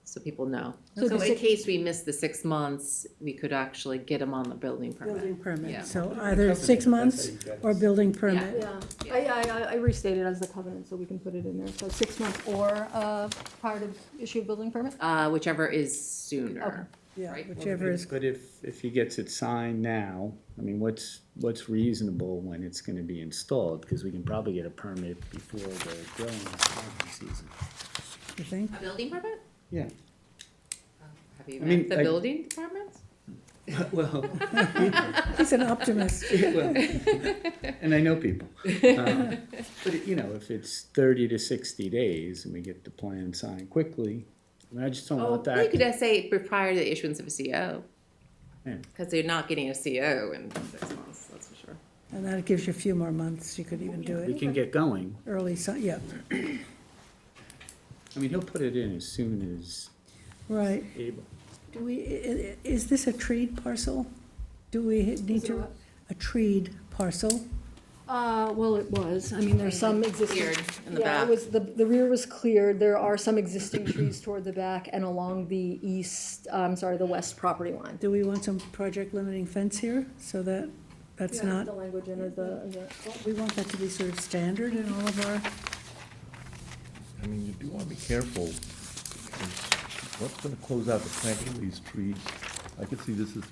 so people know. So So the in six- case we miss the 6 months, we could actually get them on the building Building permit. permit, Yeah. so either 6 months or building permit. Yeah, I restated as the covenant, so we can put it in there. So 6 months or prior to issue of building permit? Whichever is sooner. Yeah, Right. whichever is, But if he gets it signed now, I mean, what's reasonable when it's gonna be installed? Because we can probably get a permit before the growing season. you think? A building permit? Yeah. Have you I mean, met the like- building department? Well, He's an optimist. well, and I know people. But, you know, if it's 30 to 60 days and we get the plan signed quickly, I mean, I just don't want Well, that. you could say prior to the issuance of a CO, Yeah. because they're not getting a CO in 6 months, that's for sure. And that gives you a few more months, you could even do We it can get going. early, yeah, I mean, he'll put it in as soon as right. able. Do we, is this a treed parcel? Do we need Is it to, what? a treed parcel? Well, it was. I mean, there's some existing. Cleared in the Yeah, back. it was, the rear was cleared. There are some existing trees toward the back and along the the west property line. Do we want some project limiting fence here, so that, that's Yeah, not, the language in it, we want that to be sort of standard in all of our, I mean, you do want to be careful, because what's going to close out the planting of these trees? I could see this as,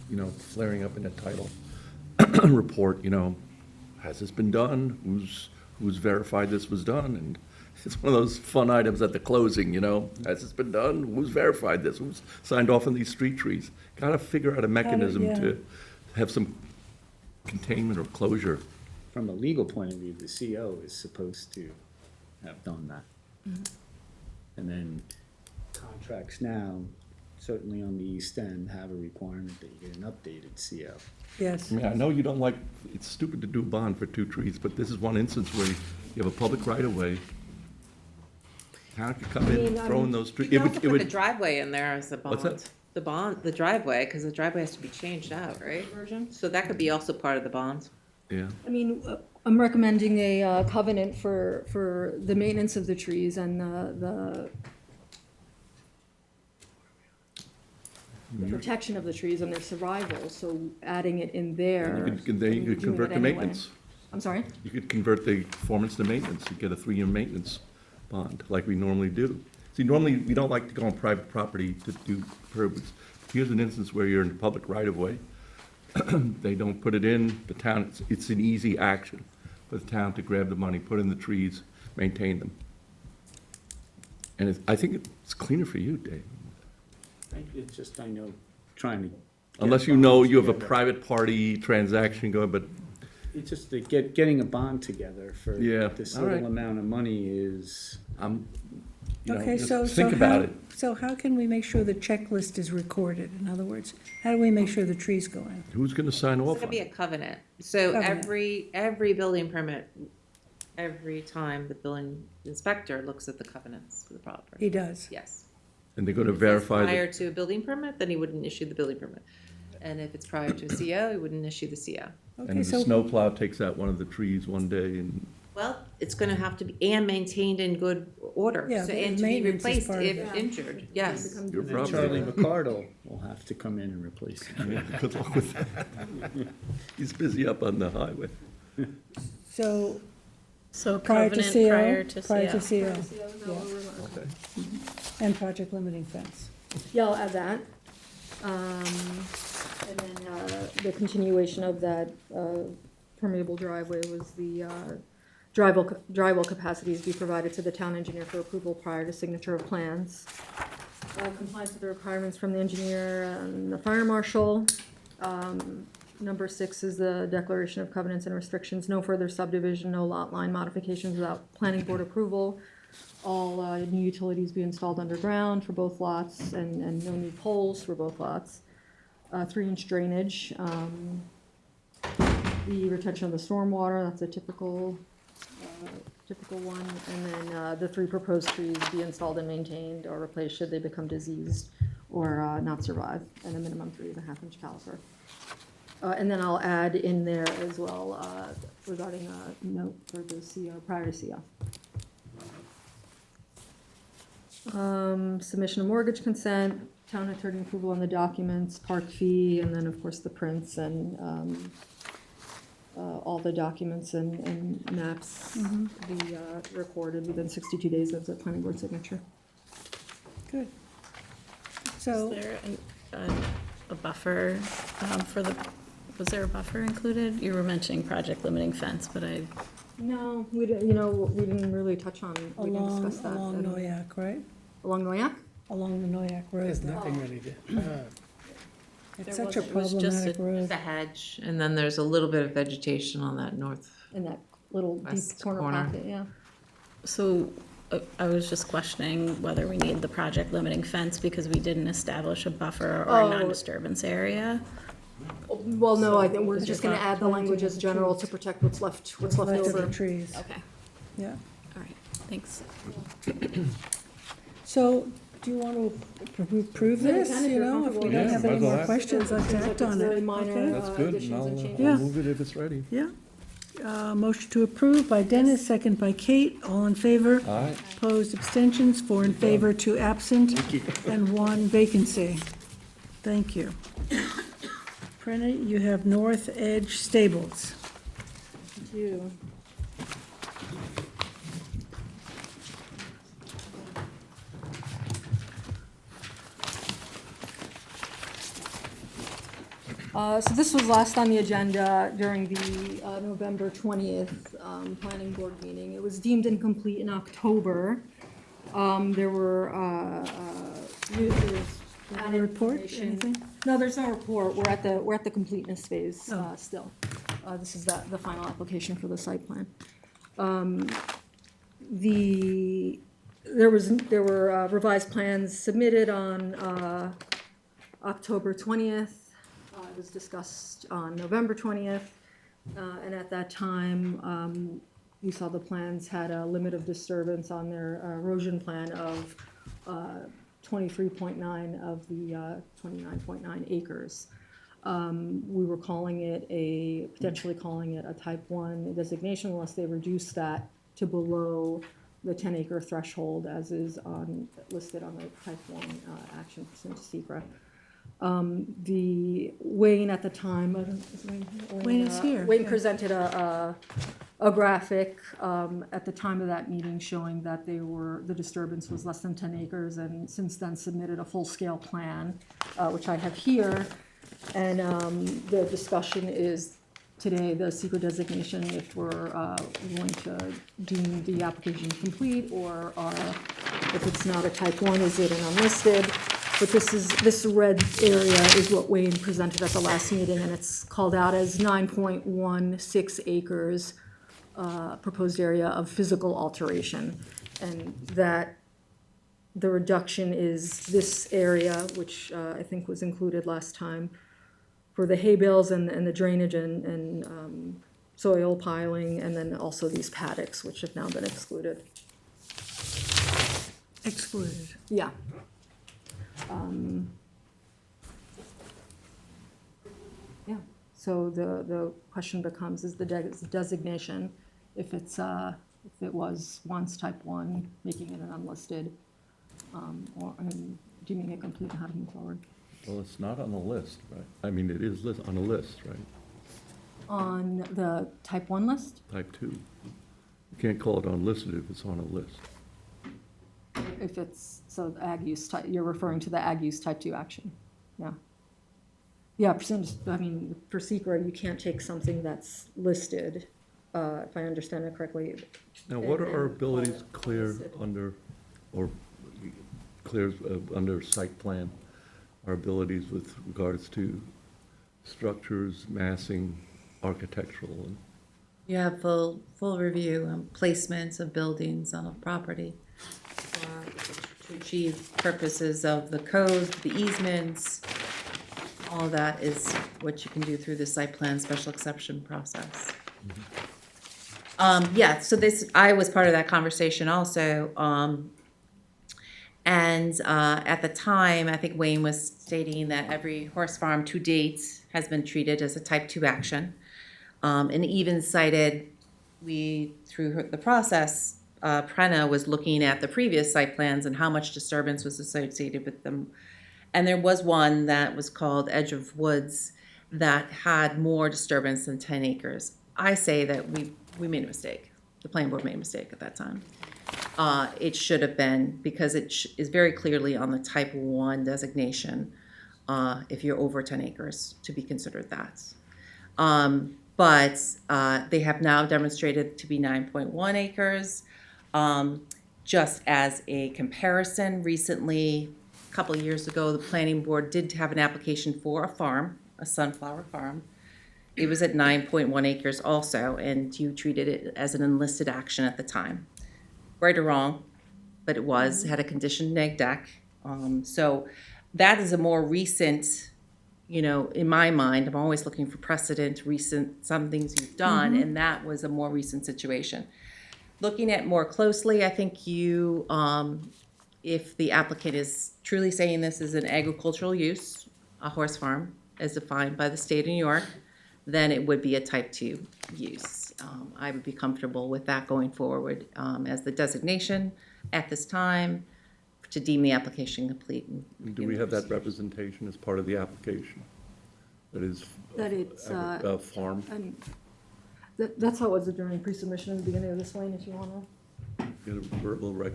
you know, flaring up in a title report, you know, has this been done? Who's verified this was done? And it's one of those fun items at the closing, you know, has this been done? Who's verified this? Who's signed off on these street trees? Got to figure out a mechanism yeah. to have some containment or closure. From a legal point of view, the CO is supposed to have done that. And then contracts now, certainly on the east end, have a requirement that you get an updated CO. yes. I mean, I know you don't like, it's stupid to do a bond for 2 trees, but this is one instance where you have a public right-of-way. Town could come in, throw in those trees. You can also put the driveway in there as a What's that? bond. The driveway, because the driveway has to be changed out, right? So that could be also part of the bond. Yeah, I mean, I'm recommending a covenant for the maintenance of the trees and the protection of the trees and their survival, so adding it in there. you could, then you and could doing convert it to anyway. maintenance. I'm sorry? You could convert the performance to maintenance, you get a 3-year maintenance bond, like we normally do. See, normally, we don't like to go on private property to do curbs. Here's an instance where you're in the public right-of-way. They don't put it in, the town, it's an easy action for the town to grab the money, put in the trees, maintain them. And I think it's cleaner for you, Dave. It's just, I know, trying to. get Unless you know bonds you have a together. private party transaction going, but It's just that getting a bond together for Yeah, this all little right. amount of money is, you know, Okay, so, just so think about how, it. so how can we make sure the checklist is recorded? In other words, how do we make sure the trees go in? Who's gonna sign It's off gonna on be a it? covenant. So Covenant. every building permit, every time the building inspector looks at the covenants for the property. He does. Yes. And they're gonna If it's verify prior that, to a building permit, then he wouldn't issue the building permit. And if it's prior to a CO, he wouldn't issue the CO. Okay, and the so, snowplow takes out one of the trees one day and, Well, it's gonna have to be, and maintained in good order. Yeah, So the and to be maintenance is replaced part of if it. injured, yes. your and then Charlie problem. McCardle will have to come in and replace it. Yeah, good luck with that. He's busy up on the highway. so So prior to covenant CO, prior to prior to CO. CO, Okay. and project limiting fence. Yeah, I'll add that. And then the continuation of that permeable driveway was the drywall capacities be provided to the town engineer for approval prior to signature of plans. Compliance with the requirements from the engineer and the fire marshal. Number 6 is the declaration of covenants and restrictions. No further subdivision, no lot line modifications without planning board approval. All new utilities be installed underground for both lots and no new poles for both lots. 3-inch drainage. The retention of the stormwater, that's a typical typical one. And then the 3 proposed trees be installed and maintained or replaced should they become diseased or not survive, and a minimum 3.5-inch caliper. And then I'll add in there as well regarding a note for the CO, prior to CO. Submission of mortgage consent, town attorney approval on the documents, park fee, and then, of course, the prints and all the documents and maps be recorded within 62 days of the planning board signature. Good. Is So, there a buffer for the, was there a buffer included? You were mentioning project limiting fence, but No, we didn't, we didn't really touch on, we didn't along, discuss that. along Noyak, right? Along Noyak? Along the Noyak Road. There's nothing ready to, It's There such a was- it was just problematic road. The hedge, and then there's a little bit of vegetation on that north. In that little deep West corner corner. pocket, yeah. So I was just questioning whether we need the project limiting fence because we didn't establish a buffer or Oh. a non-disturbance area. Well, no, I think we're Is just your gonna thought add the language as general to protect what's left Left of the over. trees, Okay, yeah. all right, thanks. So, do you want to approve Yeah, this, kind of, you you're know? If we comfortable. don't Yeah, have might any as well more act. questions, let's Seems like act it's on very it. minor, Okay. That's good, additions and and changes. Yeah. I'll move it if it's ready. Yeah. Motion to approve by Dennis, second by Kate. All in favor? Aye. Opposed, abstentions, 4 in favor, 2 absent, and 1 vacancy. Thank you. Prennett, you have North Edge Stables. Thank you. So this was last on the agenda during the November 20th planning board meeting. It was deemed incomplete in October. There were, there was added report, information. anything? No, there's no report. We're at the completeness phase still. This is the final application for the site plan. There were revised plans submitted on October 20th. It was discussed on November 20th, and at that time, we saw the plans had a limit of disturbance on their erosion plan of 23.9 of the 29.9 acres. We were potentially calling it a type 1 designation unless they reduce that to below the 10-acre threshold as is listed on the type 1 action pursuant to SECRA. The Wayne at the time, Wayne is here, Wayne yeah. presented a graphic at the time of that meeting showing that the disturbance was less than 10 acres, and since then submitted a full-scale plan, which I have here. And the discussion is today the secret designation, if we're going to deem the application complete, or if it's not a type 1, is it an unlisted? But this red area is what Wayne presented at the last meeting, and it's called out as 9.16 acres proposed area of physical alteration. And that the reduction is this area, which I think was included last time, for the hay bales and the drainage and soil piling, and then also these paddocks, which have now been excluded. Excluded. Yeah. Yeah, so the question becomes, is the designation, if it was once type 1, making it an unlisted, or deeming it complete and how to move forward? Well, it's not on the list, right? I mean, it is on a list, right? On the type 1 list? Type 2. You can't call it unlisted if it's on a list. If it's, so ag use type, you're referring to the ag use type 2 action, yeah. Yeah, I mean, for SECRA, you can't take something that's listed, if I understand it correctly. Now, what are our and abilities call it unlisted. under site plan? Our abilities with regards to structures, massing, architectural, and You have full review and placements of buildings on a property to achieve purposes of the code, the easements. All of that is what you can do through the site plan special exception process. Yeah, so I was part of that conversation also. At the time, I think Wayne was stating that every horse farm to date has been treated as a type 2 action. And even cited, through the process, Prena was looking at the previous site plans and how much disturbance was associated with them. And there was one that was called Edge of Woods that had more disturbance than 10 acres. I say that we made a mistake. The planning board made a mistake at that time. It should have been, because it is very clearly on the type 1 designation, if you're over 10 acres, to be considered that. But they have now demonstrated to be 9.1 acres. Just as a comparison, recently, a couple of years ago, the planning board did have an application for a farm, a sunflower farm. It was at 9.1 acres also, and you treated it as an enlisted action at the time. Right or wrong, but it had a conditioned neg deck. So that is a more recent, in my mind, I'm always looking for precedent, some things you've done, and that was a more recent situation. Looking at more closely, I think if the applicant is truly saying this is an agricultural use, a horse farm, as defined by the state of New York, then it would be a type 2 use. I would be comfortable with that going forward as the designation at this time to deem the application complete. Do we have that representation as part of the application? That it's a farm? And that's how it was during pre-submission in the beginning of this, Wayne, if you want to. Get a verbal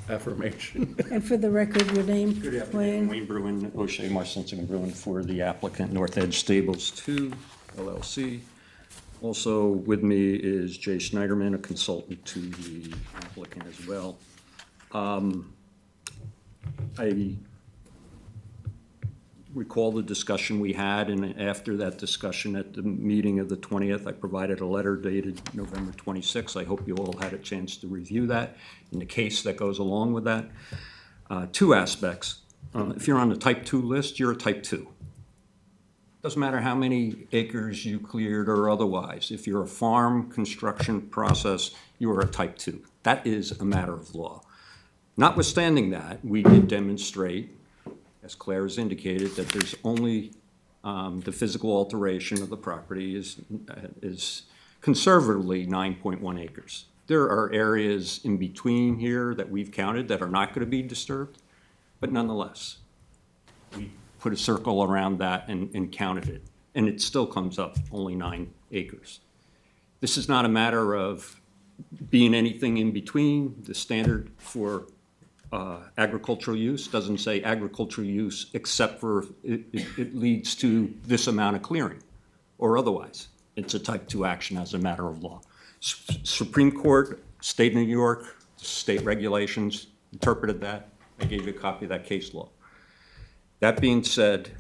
affirmation. And for the record, your name, Good afternoon, Wayne? Wayne Bruin, O'Shea, Marcinson and Bruin for the applicant, North Edge Stables 2, LLC. Also with me is Jay Schneiderman, a consultant to the applicant as well. I recall the discussion we had, and after that discussion at the meeting of the 20th, I provided a letter dated November 26th. I hope you all had a chance to review that in the case that goes along with that. Two aspects. If you're on the type 2 list, you're a type 2. Doesn't matter how many acres you cleared or otherwise. If you're a farm construction process, you are a type 2. That is a matter of law. Notwithstanding that, we did demonstrate, as Claire has indicated, that there's only the physical alteration of the property is conservatively 9.1 acres. There are areas in between here that we've counted that are not going to be disturbed, but nonetheless, we put a circle around that and counted it, and it still comes up only 9 acres. This is not a matter of being anything in between. The standard for agricultural use doesn't say agricultural use except for it leads to this amount of clearing or otherwise. It's a type 2 action as a matter of law. Supreme Court, state of New York, state regulations interpreted that. I gave you a copy of that case law. That being said,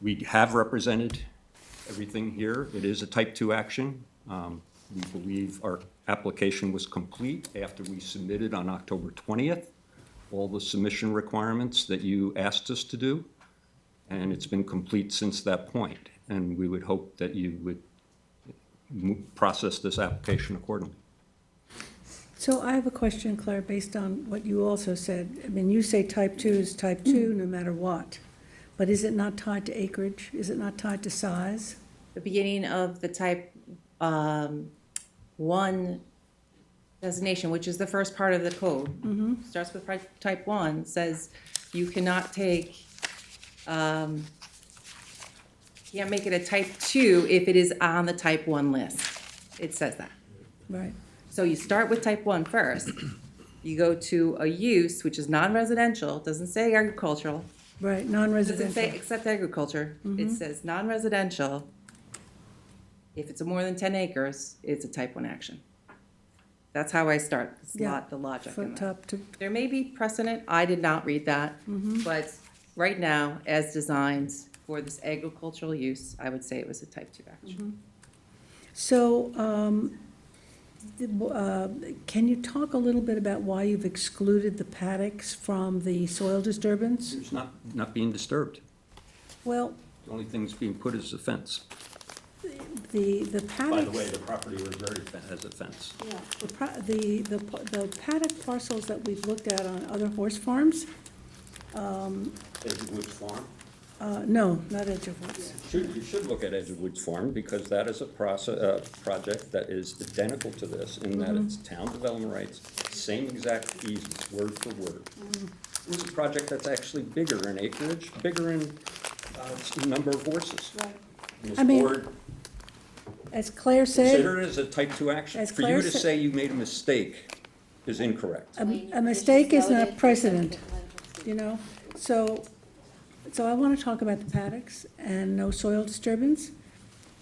we have represented everything here. It is a type 2 action. We believe our application was complete after we submitted on October 20th all the submission requirements that you asked us to do, and it's been complete since that point. And we would hope that you would process this application accordingly. So I have a question, Claire, based on what you also said. I mean, you say type 2 is type 2 no matter what, but is it not tied to acreage? Is it not tied to size? The beginning of the type 1 designation, which is the first part of the code, starts with type 1, says you cannot take, can't make it a type 2 if it is on the type 1 list. It says that. Right. So you start with type 1 first. You go to a use, which is non-residential, doesn't say agricultural. Right, Doesn't non-residential. say except agriculture. It says non-residential. If it's more than 10 acres, it's a type 1 action. That's how I start. It's Yeah. the logic in Foot that. top to, There may be precedent. I did not read that. But right now, as designed for this agricultural use, I would say it was a type 2 action. so, can you talk a little bit about why you've excluded the paddocks from the soil disturbance? It's not being disturbed. Well, The only thing that's being put is the fence. the By paddocks. the way, the property has a fence. Yeah, the paddock parcels that we've looked at on other horse farms, Edgewood Farm. no, not Edgewoods. You should look at Edgewood Farm, because that is a project that is identical to this, in that it's town development rights, same exact easement, word for word. It was a project that's actually bigger in acreage, bigger in number of horses. Right. And this I mean, board As Claire considered said, it as a type 2 action. As For you Claire to said- say you made a mistake is incorrect. a mistake is not precedent, you know? So I want to talk about the paddocks and no soil disturbance.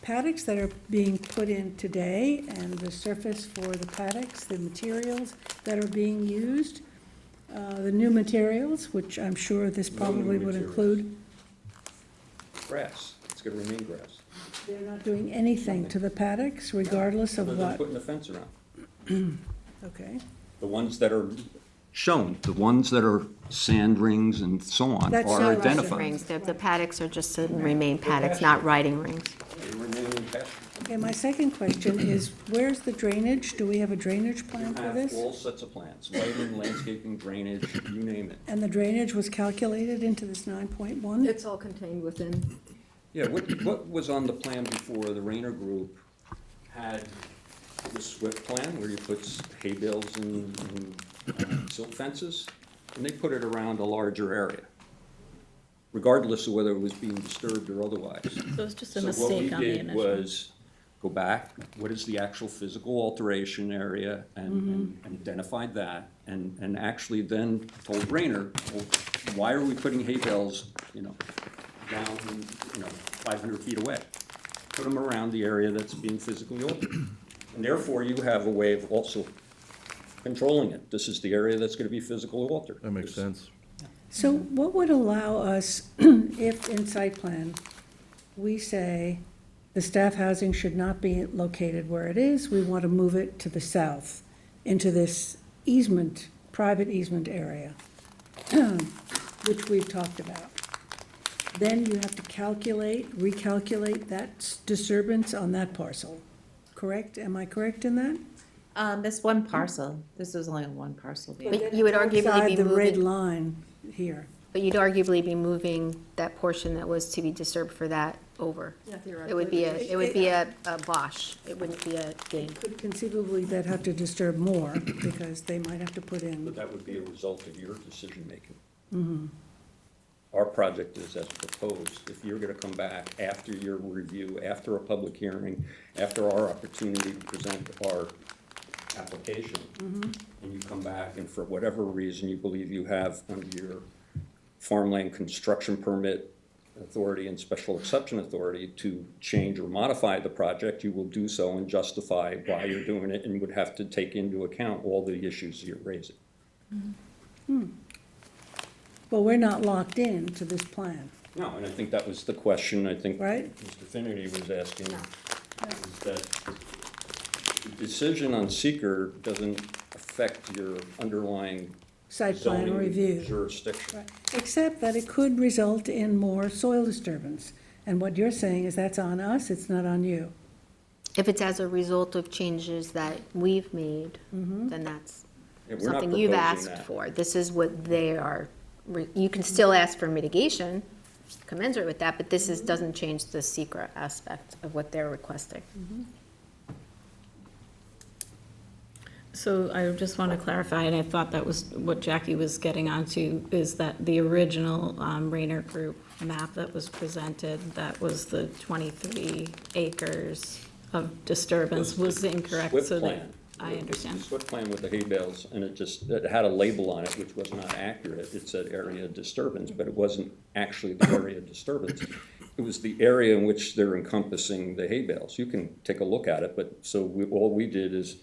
Paddocks that are being put in today and the surface for the paddocks, the materials that are being used, the new materials, which I'm sure this No new probably would materials. include, Grass, it's gonna remain grass. they're not doing anything to the paddocks regardless of Other than what. putting a fence around. Okay, The ones that are shown, the ones that are sand rings and so on That's are not identified. Rings, the paddocks are just to remain paddocks, not riding rings. They remain in pasture. okay, my second question is, where's the drainage? Do we have a drainage plan for Have this? all sets of plans, lighting, landscaping, drainage, you name it. And the drainage was calculated into this 9.1? It's all contained within. Yeah, what was on the plan before the Rayner Group had the SWIP plan, where you put hay bales and silt fences, and they put it around a larger area, regardless of whether it was being disturbed or otherwise. So it's just a So mistake on the what we did initial. was go back, what is the actual physical alteration area, and identified that, and actually then told Rayner, well, why are we putting hay bales, down, 500 feet away? Put them around the area that's being physically altered. And therefore, you have a way of also controlling it. This is the area that's gonna be physically altered. That makes sense. So what would allow us, if in site plan, we say the staff housing should not be located where it is, we want to move it to the south, into this easement, private easement area, which we've talked about. Then you have to recalculate that disturbance on that parcel, correct? Am I correct in that? This one parcel, this was only one parcel. But you would arguably Outside be the red moving, line here. but you'd arguably be moving that portion that was to be disturbed for that over. Yeah, It would be a wash, it wouldn't be a gain. Could conceivably they'd have to disturb more, because they might have to put But in, that would be a result of your decision-making. Our project is as proposed. If you're gonna come back after your review, after a public hearing, after our opportunity to present our application, and you come back and for whatever reason you believe you have under your farmland construction permit authority and special exception authority to change or modify the project, you will do so and justify why you're doing it, and would have to take into account all the issues you're raising. well, we're not locked in to this plan. No, and I think that was the question, I think Right. Mr. Finnerty was asking, is that the decision on seeker doesn't affect your underlying Site plan zoning review. jurisdiction. Right. Except that it could result in more soil disturbance. And what you're saying is that's on us, it's not on you. If it's as a result of changes that we've made, then that's Yeah, we're not something you've proposing asked that. for. This is what they are, you can still ask for mitigation commensurate with that, but this doesn't change the secret aspect of what they're requesting. So I just want to clarify, and I thought that was what Jackie was getting onto, is that the original Rayner Group map that was presented, that was the 23 acres of disturbance was incorrect. SWIP So that plan. I understand. The SWIP plan with the hay bales, and it had a label on it which was not accurate. It said area disturbance, but it wasn't actually the area disturbance. It was the area in which they're encompassing the hay bales. You can take a look at it, but all we did is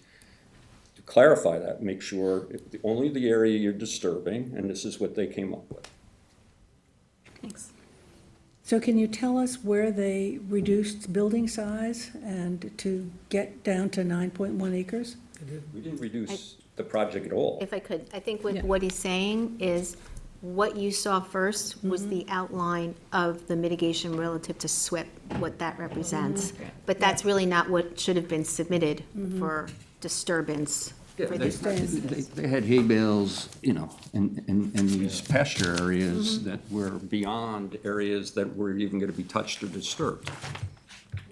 to clarify that, make sure only the area you're disturbing, and this is what they came up with. Thanks. So can you tell us where they reduced building size and to get down to 9.1 acres? We didn't reduce the project at all. If I could, I think what he's saying is what you saw first was the outline of the mitigation relative to SWIP, what that represents. But that's really not what should have been submitted for disturbance. Yeah, for they, this they had hay bales, you know, in these pasture areas that were beyond areas that were even gonna be touched or disturbed.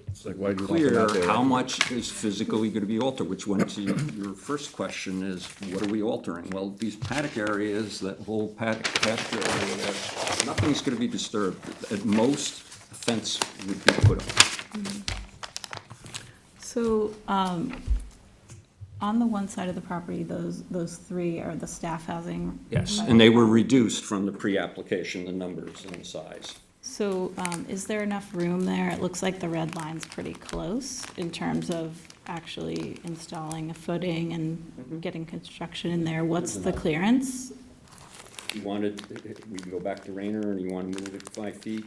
It's like, why do you want them out Clear, there? how much is physically gonna be altered, which went to your first question is, what are we altering? Well, these paddock areas, that whole paddock pasture area there, nothing's gonna be disturbed. At most, a fence would be put up. So, on the one side of the property, those three are the staff housing? Yes, and they were reduced from the pre-application, the numbers and the size. So, is there enough room there? It looks like the red line's pretty close in terms of actually installing a footing and getting construction in there. What's the clearance? You wanted, we can go back to Rayner, and you want to move it 5 feet?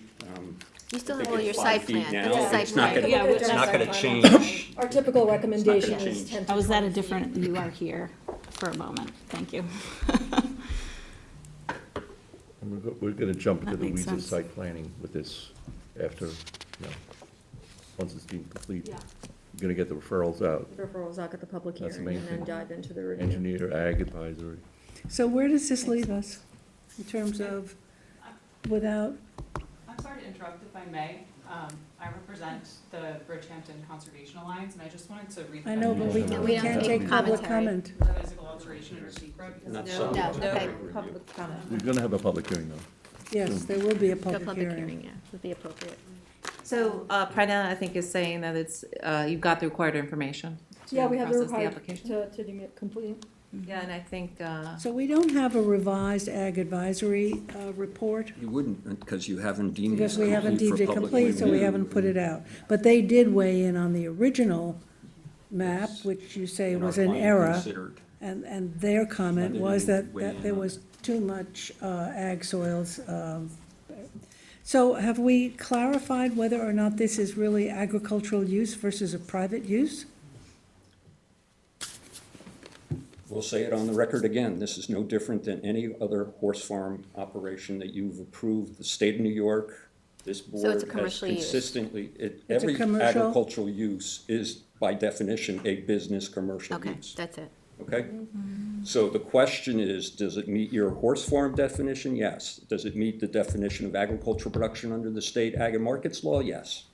You still I have think all your it's site 5 feet plan. now. That's the site It's not plan. gonna, Yeah, it's not gonna change. Our typical recommendation change. is 10 to Oh, is that a 20 feet. different, you are here for a moment. Thank you. And we're gonna jump into That the makes weeds of sense. site planning with this after, once it's deemed complete. Yeah. You're gonna get the referrals out, Referrals out at the public That's the hearing main and then thing. dive into the review. engineer, ag advisory. So where does this leave us in terms of, without, I'm sorry to interrupt if I may. I represent the Bridgehampton Conservation Alliance, and I just wanted to read. I know, but we We don't can't take take public commentary. comment. Physical alteration or secret. Not No, subject to okay. review. Public comment. We're gonna have a public hearing though. Yes, there will be a The public hearing. yeah, would be appropriate. So, Prina, I think is saying that it's, you've got the required information to Yeah, we have the process the required application. to deem it complete. Yeah, and I think, So we don't have a revised ag advisory report, You wouldn't, because you haven't deemed it because we haven't complete deemed for it public complete, so we review. haven't put it out. But they did weigh in on the original map, which you say And our was an client error. considered. And their comment They was didn't that, weigh in there on was too much ag soils. So have we clarified whether or not this is really agricultural use versus a private use? We'll say it on the record again, this is no different than any other horse farm operation that you've approved. The state of New York, this it's board a has commercial use. consistently, It's a every commercial? agricultural use is by definition a business commercial Okay, use. that's it. Okay? So the question is, does it meet your horse farm definition? Yes. Does it meet the definition of agricultural production under the state ag and markets law? Yes.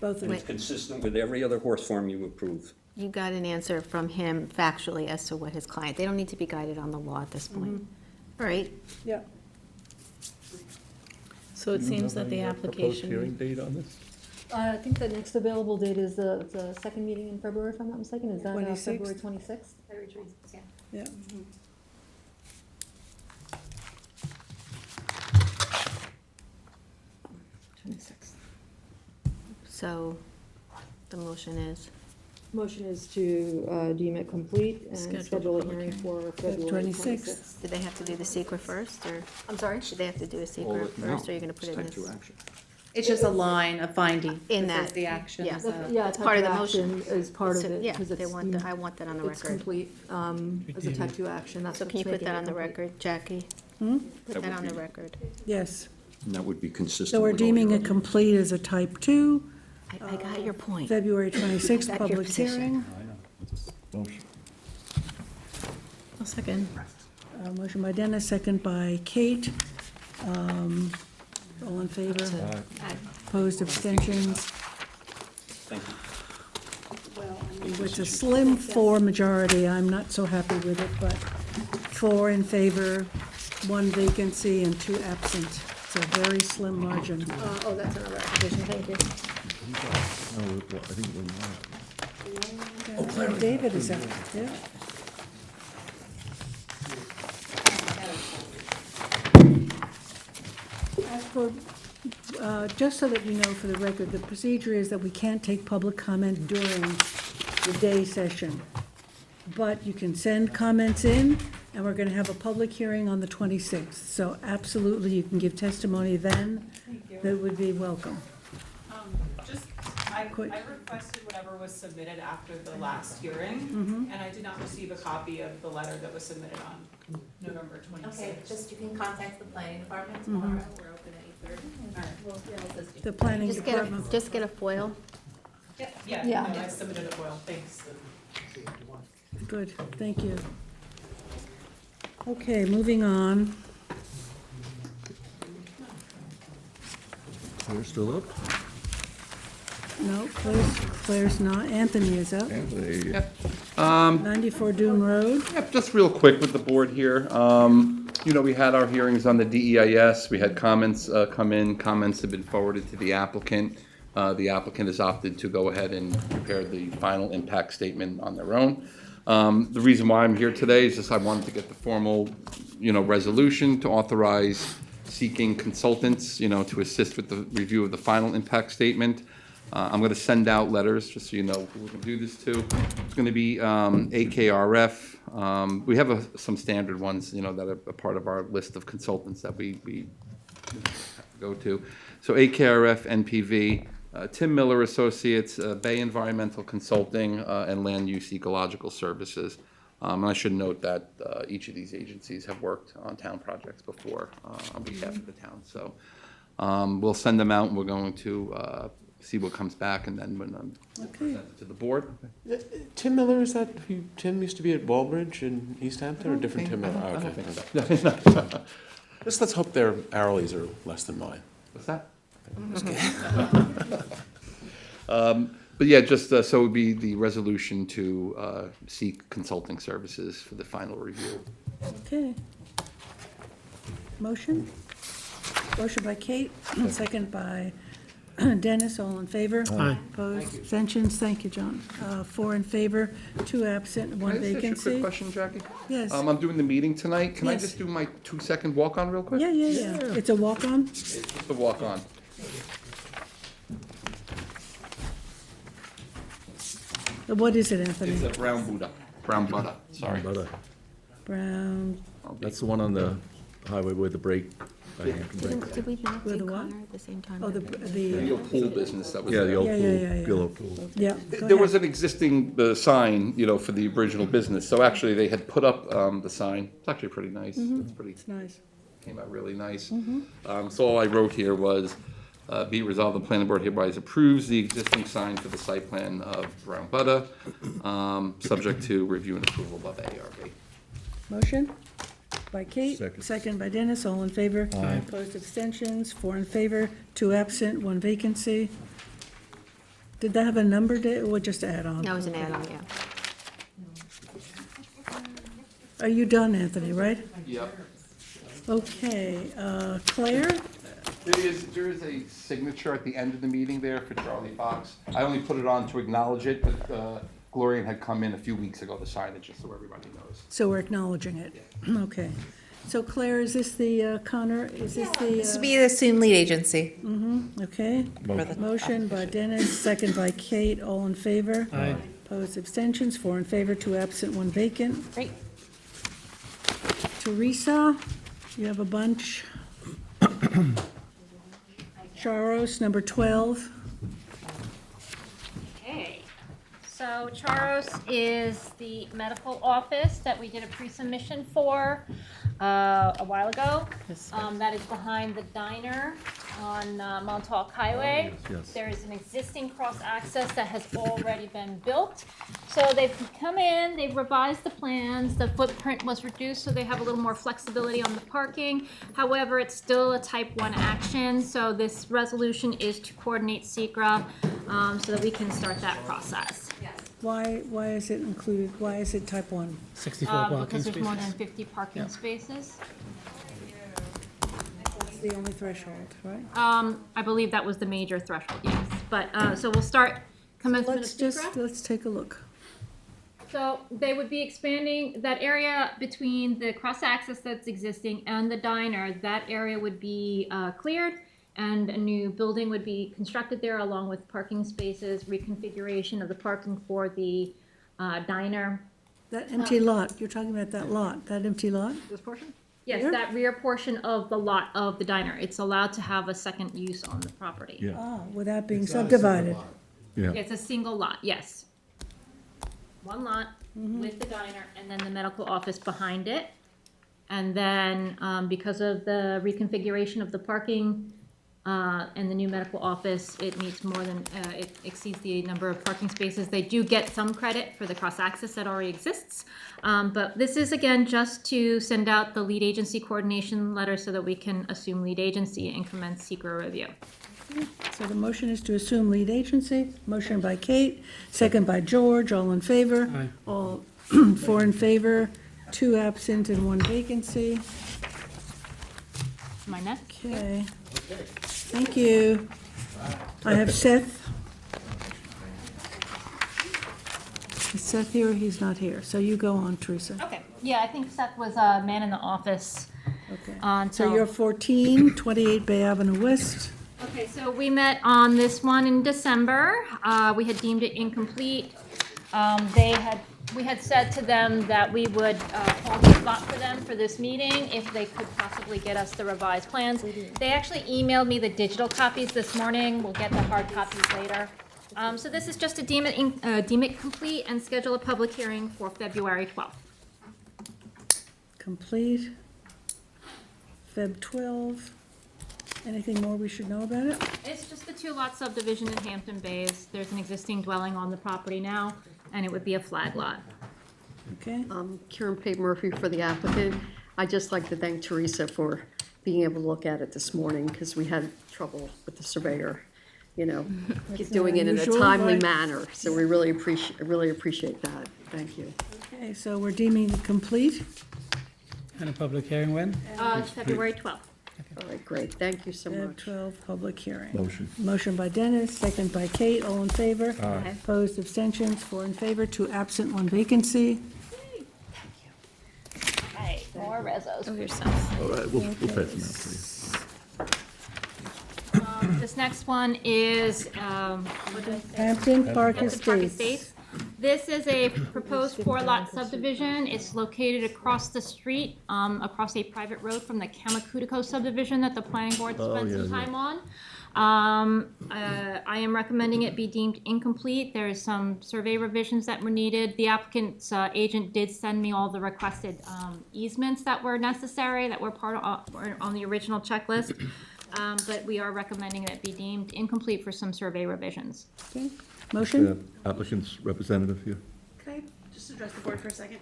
Both of And it's consistent with every other horse farm you approve. You got an answer from him factually as to what his client, they don't need to be guided on the law at this point. All right, Yeah. So it seems that the Proposed hearing application, date on this? I think the next available date is the second meeting in February, if I'm not mistaken. Is that 26th? February 26th? Yeah. so the motion is, Motion is to deem it complete and Schedule schedule a the public hearing for February 26th. 26th. did they have to do the secret first, or I'm sorry? did they have to do a Well, secret no, first, or are you gonna put it's it in type two this? action. it's just a line, a finding. In This is that, the action. yeah. so- Yeah, It's part of the type two motion. action is part of So, it. yeah, 'cause they it's want deemed- I want that on the It's record. complete as a type 2 action. That's So can you what's put that making on it the complete. record, Jackie? Hmm? Put That that would on the be- record. Yes. And that would be consistent So we're with all deeming your it other- complete as a type 2, I got your point. February 26th, Got your public position. hearing. Motion. a second. Motion by Dennis, second by Kate. All in favor? Opposed, abstentions? Thank you. It's a slim 4 majority, I'm not so happy with it, but 4 in favor, 1 vacancy, and 2 absent. It's a very slim margin. Oh, that's another application, thank you. No, I think we're not. David is out, yeah. As for, just so that you know for the record, the procedure is that we can't take public comment during the day session. But you can send comments in, and we're gonna have a public hearing on the 26th. So absolutely, you can give testimony then. That would be welcome. Just, I quick. I requested whatever was submitted after the last hearing, Mm-hmm. and I did not receive a copy of the letter that was submitted on November Okay, twenty-sixth. just you can contact the planning department tomorrow, we're open at 8:30. All right. We'll assist you. The planning department. Just get a foil. Yeah, Yeah. no, I submitted a FOIL, thanks. Good, thank you. Okay, moving on. We're still up? No, Claire's not. Anthony is up. Anthony, 94 Dune Road. Yep, just real quick with the board here. You know, we had our hearings on the DEIS. We had comments come in. Comments have been forwarded to the applicant. The applicant has opted to go ahead and prepare the final impact statement on their own. The reason why I'm here today is just I wanted to get the formal, resolution to authorize seeking consultants, to assist with the review of the final impact statement. I'm going to send out letters, just so you know who we're going to do this to. It's going to be AKRF. We have some standard ones, that are a part of our list of consultants that we go to. So AKRF, NPV, Tim Miller Associates, Bay Environmental Consulting, and Land Use Ecological Services. And I should note that each of these agencies have worked on town projects before on behalf of the town. So we'll send them out, and we're going to see what comes back, and then when present it to the board. Tim Miller, is that who Tim used to be at Walbridge in East Hampton, or a different Tim Miller? I Oh, don't okay. think so. Let's hope their hourlies are less than mine. What's that? Just kidding. But yeah, just so it would be the resolution to seek consulting services for the final review. Okay. Motion? Motion by Kate, second by Dennis, all in favor? Aye. Opposed, abstentions, thank you, John. 4 in favor, 2 absent, 1 Can I just ask you a quick vacancy. question, Jackie? Yes. I'm doing the meeting tonight. Can I Yes. just do my 2-second walk-on real quick? Yeah. It's a walk-on? It's just a walk-on. What is it, Anthony? It's a brown Buddha, brown Buddha, sorry. Brown, That's the one on the highway with the brake. Did we not With do the what? Connor at the same time? oh, The old pool business that was Yeah, there. the old Yeah, pool, yeah, yeah. Gillo pool. yeah, go There was ahead. an existing sign, for the original business, so actually they had put up the sign. It's actually pretty nice. It's pretty, It's nice. came out really nice. So all I wrote here was, be it resolved, the planning board hereby approves the existing sign for the site plan of Brown Buddha, subject to review and approval by the ARB. Motion by Kate, Second. second by Dennis, all in favor. Aye. Opposed, abstentions, 4 in favor, 2 absent, 1 vacancy. Did that have a number, or just add on? That was an add-on, yeah. Are you done, Anthony, right? Yep. Okay, Claire? There is a signature at the end of the meeting there for Charlie Fox. I only put it on to acknowledge it, but Gloria had come in a few weeks ago to sign it, just so everybody knows. So we're acknowledging it. Okay. So Claire, is this the, Connor, is this the? This would be the assumed lead agency. Okay. for the Motion by Dennis, second by Kate, all in favor. Aye. Opposed, abstentions, 4 in favor, 2 absent, 1 vacant. Great. Teresa, you have a bunch. Charos, number 12. Okay, so Charos is the medical office that we did a pre-submission for a while ago. That is behind the diner on Montauk Highway. Yes. There is an existing cross-access that has already been built. So they've come in, they've revised the plans, the footprint was reduced, so they have a little more flexibility on the parking. However, it's still a type 1 action, so this resolution is to coordinate SECRA so that we can start that process. Why is it included, why is it type 1? 64 parking Because there's more than spaces. 50 parking spaces. That's the only threshold, right? I believe that was the major threshold, yes. But, so we'll start commencement of SECRA. Let's take a look. So they would be expanding that area between the cross-access that's existing and the diner. That area would be cleared, and a new building would be constructed there along with parking spaces, reconfiguration of the parking for the diner. That empty lot, you're talking about that lot, that empty lot? This portion? Yes, Here? that rear portion of the lot of the diner. It's allowed to have a second use on the property. Yeah. Ah, without being subdivided. Yeah. It's a single lot, yes. One lot with the diner and then the medical office behind it. And then, because of the reconfiguration of the parking, and the new medical office, it meets more than, it exceeds the number of parking spaces. They do get some credit for the cross-access that already exists. But this is, again, just to send out the lead agency coordination letter so that we can assume lead agency and commence secret review. So the motion is to assume lead agency. Motion by Kate, second by George, all in favor? Aye. All, 4 in favor, 2 absent and 1 vacancy. Am I next? Okay. Thank you. I have Seth. Is Seth here or he's not here? So you go on, Teresa. Okay, yeah, I think Seth was a man in the office. Okay. So Until- you're 14, 28 Bay Avenue West. Okay, so we met on this one in December. We had deemed it incomplete. We had said to them that we would hold a spot for them for this meeting if they could possibly get us the revised plans. They actually emailed me the digital copies this morning. We'll get the hard copies later. So this is just to deem it complete and schedule a public hearing for February 12th. Complete. Feb 12. Anything more we should know about it? It's just the 2-lot subdivision in Hampton Bays. There's an existing dwelling on the property now, and it would be a flag lot. Okay. Karen Pate Murphy for the applicant. I'd just like to thank Teresa for being able to look at it this morning, because we had trouble with the surveyor, doing it in a unusual, timely but- manner. So we really appreciate that. Thank you. Okay, so we're deeming it complete. And a public hearing when? February 12th. All right, great. Thank you so Feb much. 12, public hearing. Motion. Motion by Dennis, second by Kate, all in favor? Aye. Opposed, abstentions, 4 in favor, 2 absent, 1 vacancy. Right, more rezos for All right, we'll pass them out for you. This next one is, what did I say? Hampton Park Hampton Park Estates. Estates. This is a proposed 4-lot subdivision. It's located across the street, across a private road from the Kamakutiko subdivision that the planning board spent yeah, some yeah. time on. I am recommending it be deemed incomplete. There is some survey revisions that were needed. The applicant's agent did send me all the requested easements that were necessary, that were part of, were on the original checklist. But we are recommending that it be deemed incomplete for some survey revisions. Okay. Motion? The applicant's representative here. Can I just address the board for a second?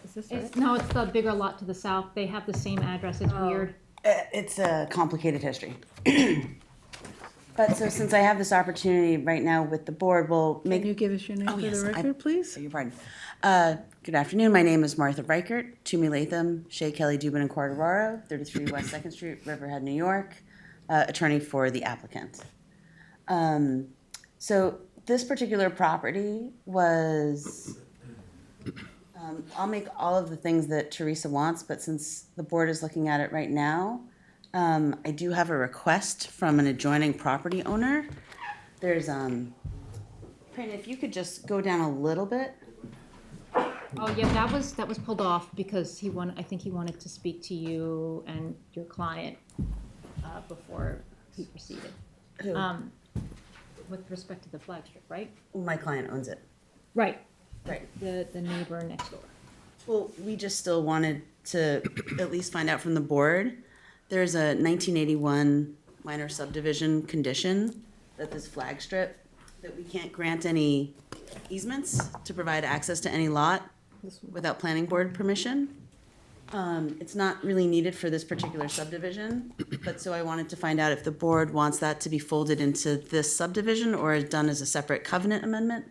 Is this it? No, it's the bigger lot to the south. They have the same address. It's weird. It's a complicated history. But so since I have this opportunity right now with the board, we'll Can you give us your name for yes, the record, please? Beg your pardon. Good afternoon. My name is Martha Reichert, Toomey Latham, Shea Kelly Dubin and Quartararo, 33 West 2nd Street, Riverhead, New York, attorney for the applicant. So this particular property was, I'll make all of the things that Teresa wants, but since the board is looking at it right now, I do have a request from an adjoining property owner. There's, Brandon, if you could just go down a little bit. Oh, yeah, that was pulled off because I think he wanted to speak to you and your client before he proceeded. Who? With respect to the flag strip, right? My client owns it. Right. Right. The neighbor next door. Well, we just still wanted to at least find out from the board. There's a 1981 minor subdivision condition that this flag strip, that we can't grant any easements to provide access to any lot without planning board permission. It's not really needed for this particular subdivision, but so I wanted to find out if the board wants that to be folded into this subdivision or done as a separate covenant amendment.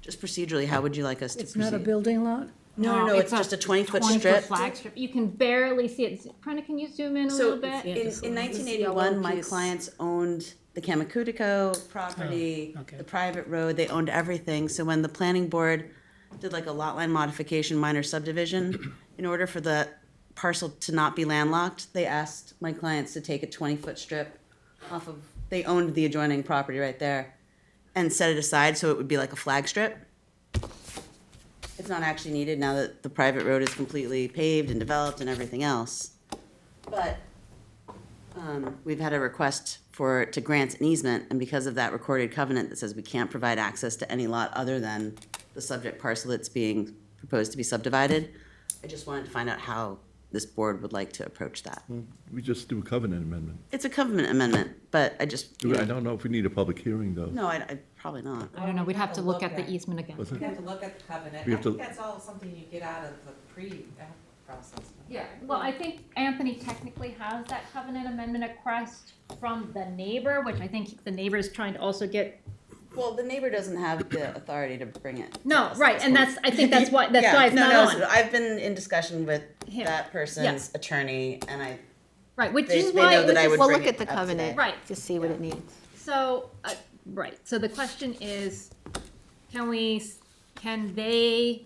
Just procedurally, how would you like us to proceed? It's not a building lot? No, it's just a 20-foot 20-foot strip. flag strip. You can barely see it. Brenda, can you zoom in a little bit? In 1981, my clients owned the Kamakutiko property, the private road, they owned everything. So when the planning board did like a lot line modification, minor subdivision, in order for the parcel to not be landlocked, they asked my clients to take a 20-foot strip off of, they owned the adjoining property right there, and set it aside so it would be like a flag strip. It's not actually needed now that the private road is completely paved and developed and everything else. But we've had a request to grant an easement, and because of that recorded covenant that says we can't provide access to any lot other than the subject parcel that's being proposed to be subdivided, I just wanted to find out how this board would like to approach that. We just do a covenant amendment. It's a covenant amendment, but I just, I don't know if we need a public hearing, though. no, I probably not. I don't know, we'd have to look at the easement again. What's it? You have to look at the covenant. We I have to- think that's all something you get out of the process. Yeah, well, I think Anthony technically has that covenant amendment request from the neighbor, which I think the neighbor is trying to also get. Well, the neighbor doesn't have the authority to bring it. to No, us at right, this and point. I think that's why Yeah, it's no, not no, on. I've been in discussion with Him. that person's attorney, and Right, which they is know why, that I would We'll bring look at it the up covenant. today. Right. To see what it needs. so, right, so the question is, can they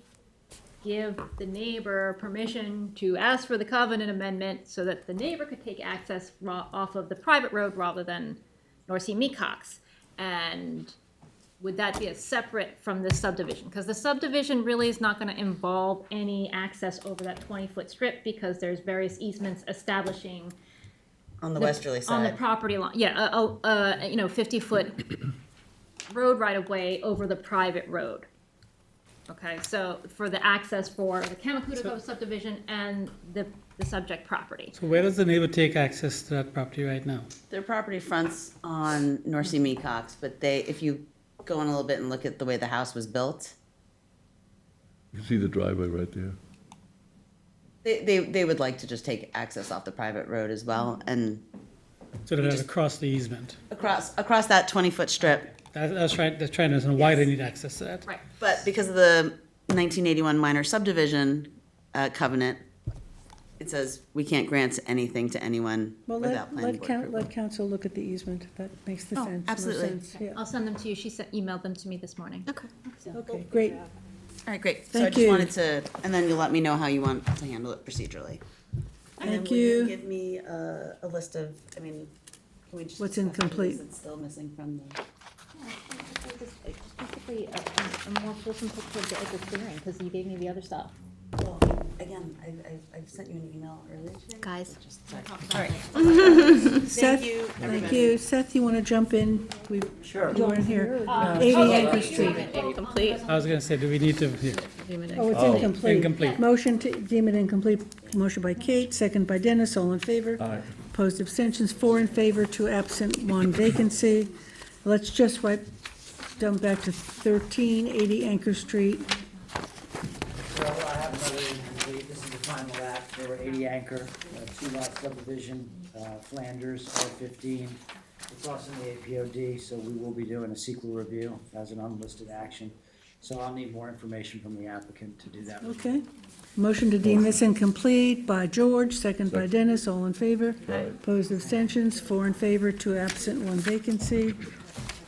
give the neighbor permission to ask for the covenant amendment so that the neighbor could take access off of the private road rather than North Sea Mecox? And would that be a separate from this subdivision? Because the subdivision really is not gonna involve any access over that 20-foot strip because there's various easements establishing On the westerly on the side. property line, yeah, 50-foot road right of way over the private road. Okay, so for the access for the Kamakuta Cove subdivision and the subject property. So where does the neighbor take access to that property right now? Their property fronts on North Sea Mecox, but if you go in a little bit and look at the way the house was built, You can see the driveway right there. they would like to just take access off the private road as well, and So they're gonna cross the easement. across that 20-foot strip. That's right, they're trying to understand why they need access to that. Right. But because of the 1981 minor subdivision covenant, it says we can't grant anything to anyone Well, without planning board approval. let council look at the easement. That makes the Oh, sense. more absolutely. sense, yeah. I'll send them to you. She emailed them to me this morning. Okay. Okay, great. All right, great. So I Thank just you. wanted to, and then you'll let me know how you want to handle it procedurally. And then Thank will you. give me a list of, can we just? What's discuss what it incomplete? is that's still missing from the? Just basically a more fulsome picture of the clearing, because you gave me the other stuff. Well, again, I sent you an email earlier today. Guys. All right. Seth, you, thank everybody. you. Seth, you want to jump in? Sure. You weren't here. Oh, 80 okay. Anchor Street. Incomplete. I was gonna say, do we need to, yeah. Oh, it's incomplete. Incomplete. Motion to deem it incomplete. Motion by Kate, second by Dennis. All in favor? Aye. Opposed, abstentions, 4 in favor, 2 absent, 1 vacancy. Let's just jump back to 1380 Anchor Street. So I have another incomplete, this is the final act for 80 Anchor, 2-lot subdivision, Flanders, R15. It's also in the APOD, so we will be doing a sequel review as an unlisted action. So I'll need more information from the applicant to do that. Okay. Motion to deem this incomplete by George, second by Dennis. All in favor? Opposed, abstentions, 4 in favor, 2 absent, 1 vacancy.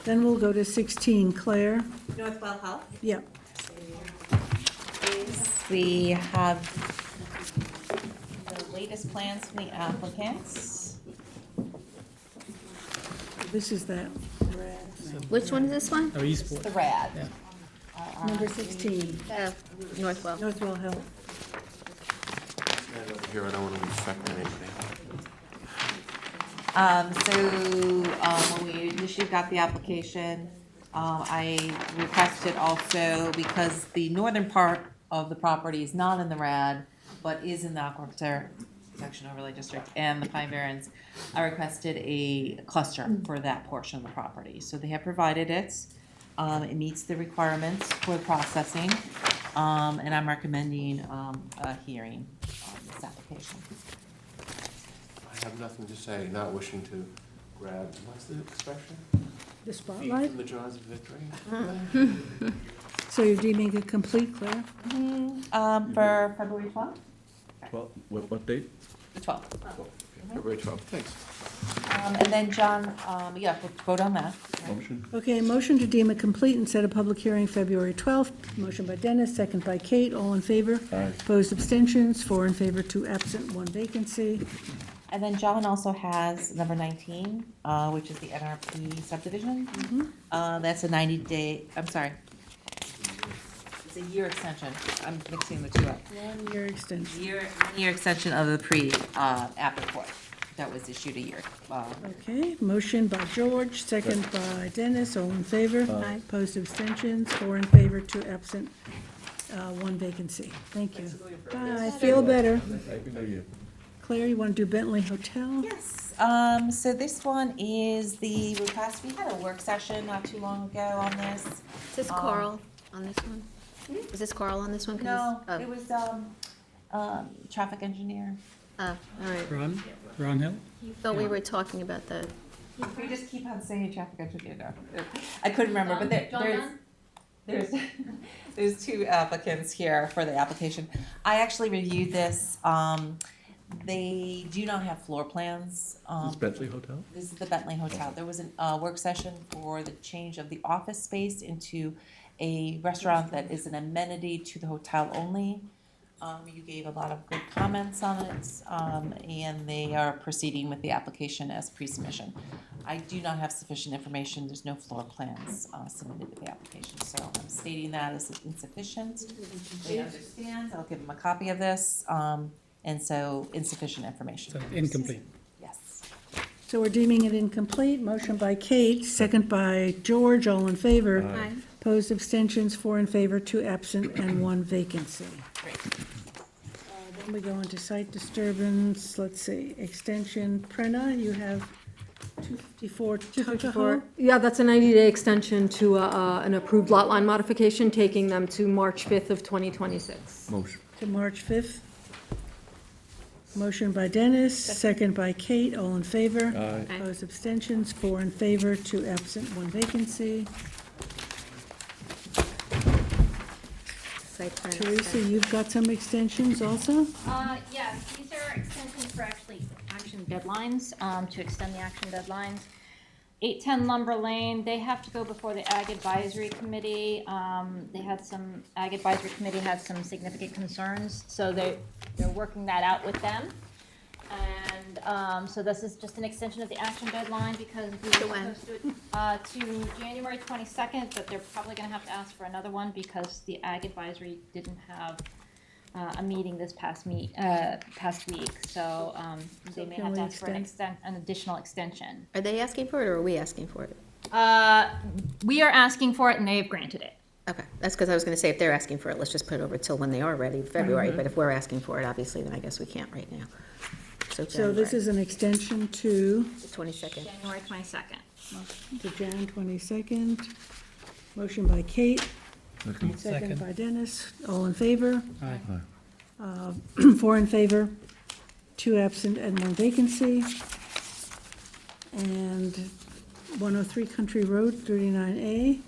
Then we'll go to 16 Claire. Northwell Health. Yeah. We have the latest plans from the applicants. This is that. Which one is this one? Oh, Eastport. The RAD. Yeah. Number 16, Northwell. Northwell Health. Here, I don't want to affect anything. When we initially got the application, I requested also, because the northern part of the property is not in the RAD, but is in the Aquifer Protection Overlay District and the Pine Barrens, I requested a cluster for that portion of the property. So they have provided it. It meets the requirements for processing, and I'm recommending a hearing on this application. I have nothing to say, not wishing to grab, what's the expression? The Feet spotlight. from the jaws of victory. So you're deeming it complete, Claire? For February 12th? Well, what date? The 12th. February 12th, thanks. And then John, we'll vote on that. Motion? Okay, motion to deem it complete and set a public hearing February 12th. Motion by Dennis, second by Kate. All in favor? Aye. Opposed, abstentions, 4 in favor, 2 absent, 1 vacancy. And then John also has number 19, which is the NRP subdivision. That's a 90-day, I'm sorry. It's a year extension. I'm mixing the two up. 1-year extension. Year extension of the pre-app report. that was issued a year. Okay, motion by George, second by Dennis, all in favor? Aye. Opposed, abstentions, 4 in favor, 2 absent, 1 vacancy. Thank you. Bye, feel better. Happy New Year. Claire, you want to do Bentley Hotel? Yes, so this one is we had a work session not too long ago on this. Is this Carl on this one? Is this Carl on this one? 'Cause No, it's- it was, traffic engineer. Oh, all right. Ron Hill? Thought we were talking about the, We just keep on saying traffic engineer, no. I couldn't remember, but there's 2 applicants here for the application. I actually reviewed this, they do not have floor plans. Is this Bentley Hotel? This is the Bentley Hotel. There was a work session for the change of the office space into a restaurant that is an amenity to the hotel only. You gave a lot of good comments on it, and they are proceeding with the application as pre-submission. I do not have sufficient information. There's no floor plans submitted with the application, so I'm stating that as insufficient. They understand. I'll give them a copy of this, and so insufficient information. So incomplete. Yes. So we're deeming it incomplete. Motion by Kate, second by George, all in favor. Aye. Opposed, abstentions, 4 in favor, 2 absent, and 1 vacancy. Great. Then we go into site disturbance, let's see, extension, Prena, you have 254 Tuckahoe? Yeah, that's a 90-day extension to an approved lot line modification, taking them to March 5th of 2026. Motion. To March 5th. Motion by Dennis, second by Kate, all in favor. Aye. Opposed, abstentions, 4 in favor, 2 absent, 1 vacancy. site plan Teresa, extension. you've got some extensions also? Yes, these are extensions for actually action deadlines, to extend the action deadlines. 810 Lumber Lane, they have to go before the Ag Advisory Committee. Ag Advisory Committee had some significant concerns, so they're working that out with them. And so this is just an extension of the action deadline because we were supposed to do it to January 22nd, but they're probably gonna have to ask for another one because the Ag Advisory didn't have a meeting this past week, so they may can have to we ask for an additional extension. Are they asking for it or are we asking for it? We are asking for it and they have granted it. Okay, that's because I was gonna say, if they're asking for it, let's just put it over till when they are ready, February, but if we're asking for it, obviously, then I guess we can't right now. So this is an extension to? The 22nd. January 22nd. To Jan 22nd. Motion by Kate, second Second. by Dennis. All in favor? Aye. 4 in favor, 2 absent, and 1 vacancy. And 103 Country Road, 39A.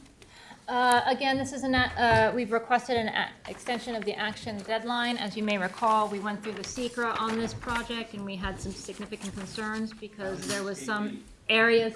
Again, this is we've requested an extension of the action deadline. As you may recall, we went through the secra on this project and we had some significant concerns because there was some areas.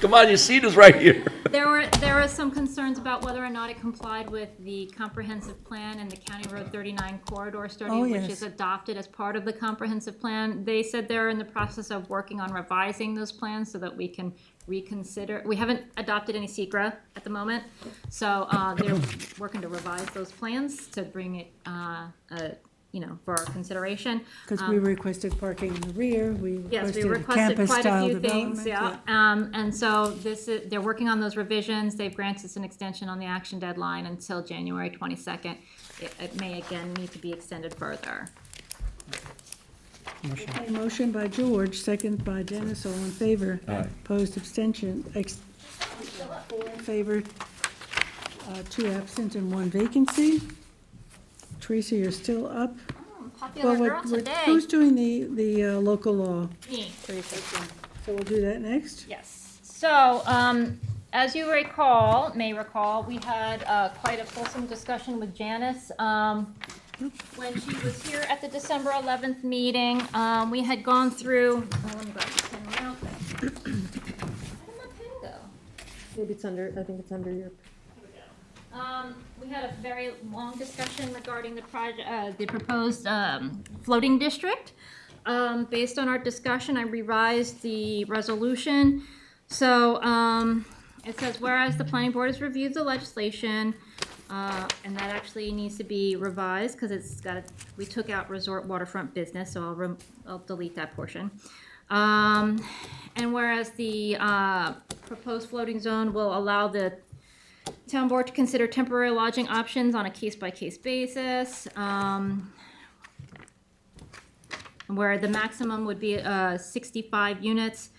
Come on, your seat is right here. There were some concerns about whether or not it complied with the comprehensive plan and the County Road 39 corridor study, Oh, which yes. is adopted as part of the comprehensive plan. They said they're in the process of working on revising those plans so that we can reconsider. We haven't adopted any secra at the moment, so they're working to revise those plans to bring it, for our consideration. Because we requested parking in the rear, we Yes, we requested requested quite a campus-style few things, development. yeah. And so they're working on those revisions. They've granted us an extension on the action deadline until January 22nd. It may again need to be extended further. Okay, motion by George, second by Dennis, all in favor. Aye. Opposed, abstention, 4 in favor, 2 absent, and 1 vacancy. Teresa, you're still up. Popular girl today. Who's doing the local law? Me. So we'll do that next? Yes. So, as you may recall, we had quite a fulsome discussion with Janice. When she was here at the December 11th meeting, we had gone through, let me grab this pen right out. Where did my pen go? Maybe it's under, I think it's under your. We had a very long discussion regarding the project, the proposed floating district. Based on our discussion, I revised the resolution. So it says, whereas the planning board has reviewed the legislation, and that actually needs to be revised, because we took out resort waterfront business, so I'll delete that portion. And whereas the proposed floating zone will allow the town board to consider temporary lodging options on a case-by-case basis, where the maximum would be 65 units